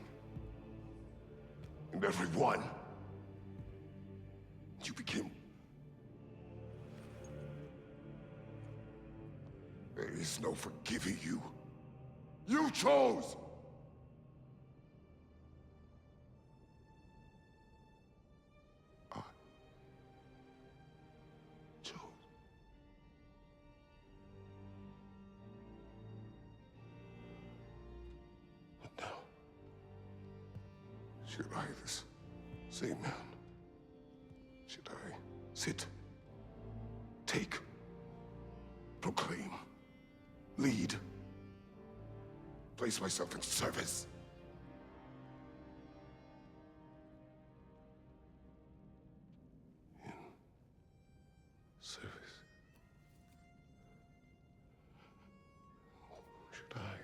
And everyone. You became... There is no forgiving you. You chose! I chose. But now, should I, this same man, should I sit, take, proclaim, lead, place myself in service? In service? Should I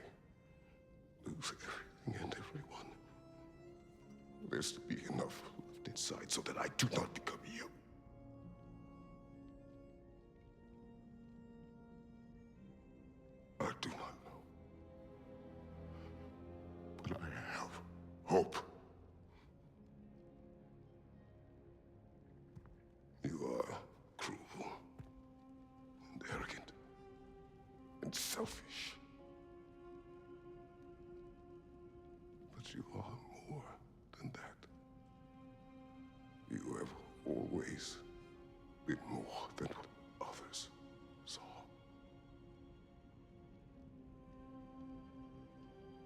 lose everything and everyone? There's to be enough left inside so that I do not become you. I do not know. But I have hope. You are cruel and arrogant and selfish. But you are more than that. You have always been more than what others saw.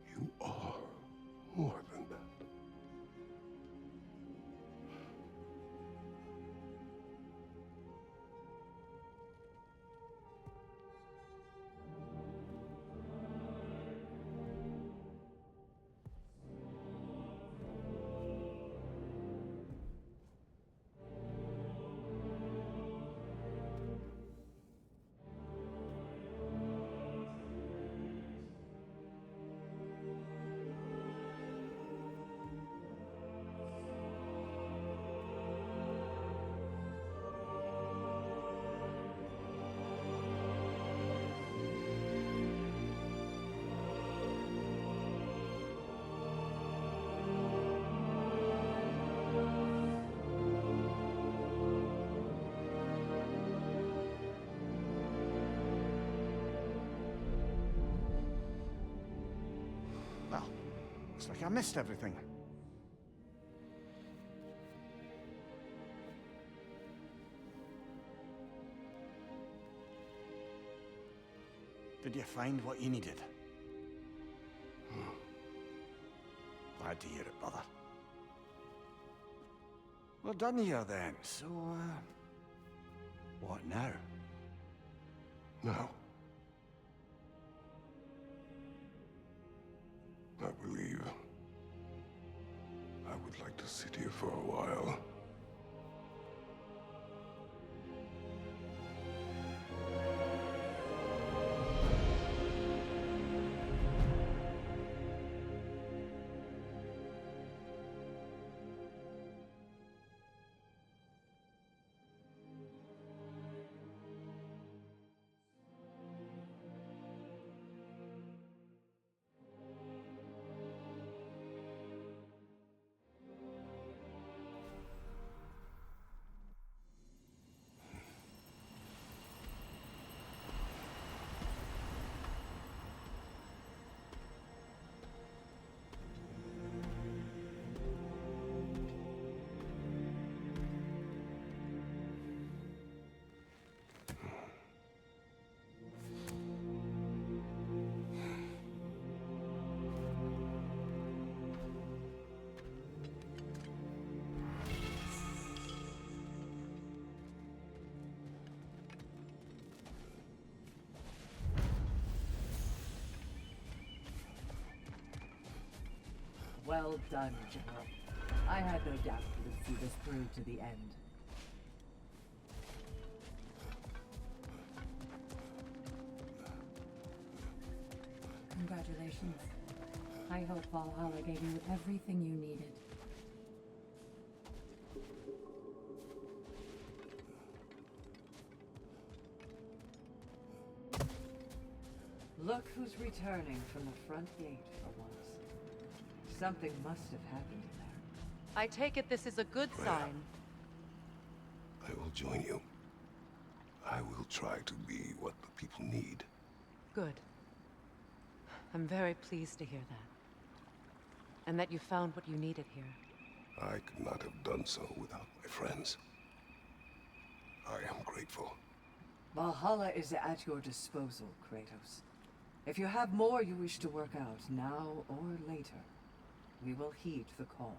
You are more than that. Well, looks like I missed everything. Did you find what you needed? Glad to hear it, brother. We're done here then, so, what now? Now, I believe I would like to sit here for a while. Well done, General. I had no doubt you would see this through to the end. Congratulations. I hope Valhalla gave you everything you needed. Look who's returning from the front gate for once. Something must have happened in there. I take it this is a good sign. I will join you. I will try to be what the people need. Good. I'm very pleased to hear that. And that you found what you needed here. I could not have done so without my friends. I am grateful. Valhalla is at your disposal, Kratos. If you have more you wish to work out, now or later, we will heed the call.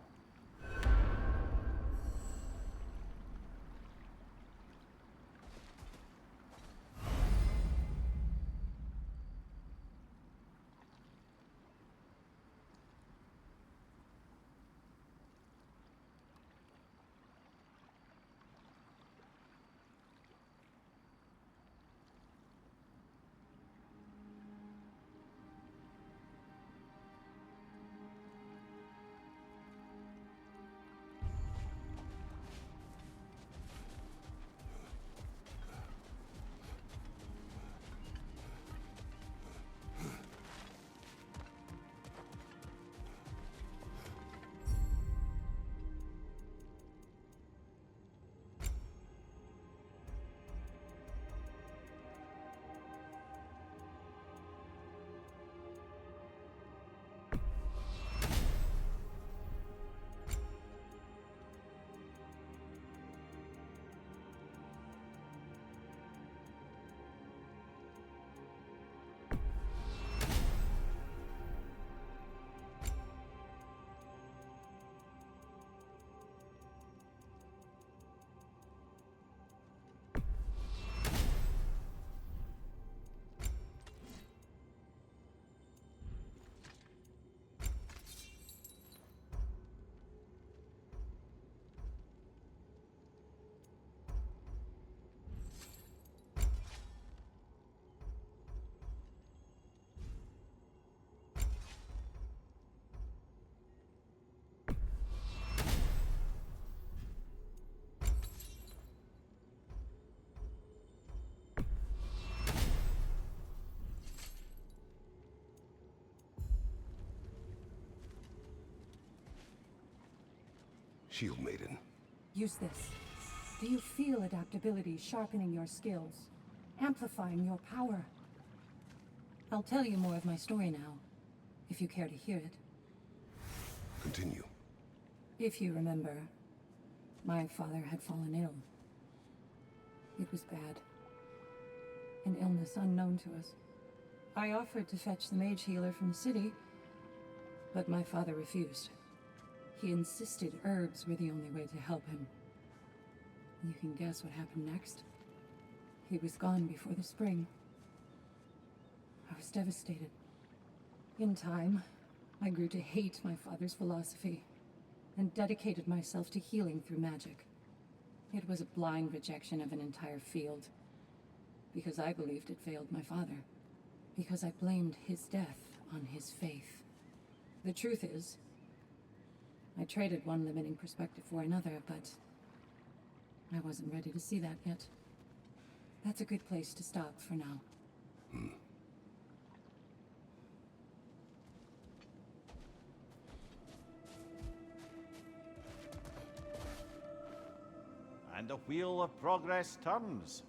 Shield Maiden. Use this. Do you feel adaptability sharpening your skills? Amplifying your power? I'll tell you more of my story now, if you care to hear it. Continue. If you remember, my father had fallen ill. It was bad. An illness unknown to us. I offered to fetch the mage healer from the city, but my father refused. He insisted herbs were the only way to help him. You can guess what happened next. He was gone before the spring. I was devastated. In time, I grew to hate my father's philosophy and dedicated myself to healing through magic. It was a blind rejection of an entire field, because I believed it failed my father, because I blamed his death on his faith. The truth is, I traded one limiting perspective for another, but I wasn't ready to see that yet. That's a good place to stop for now. And the wheel of progress turns.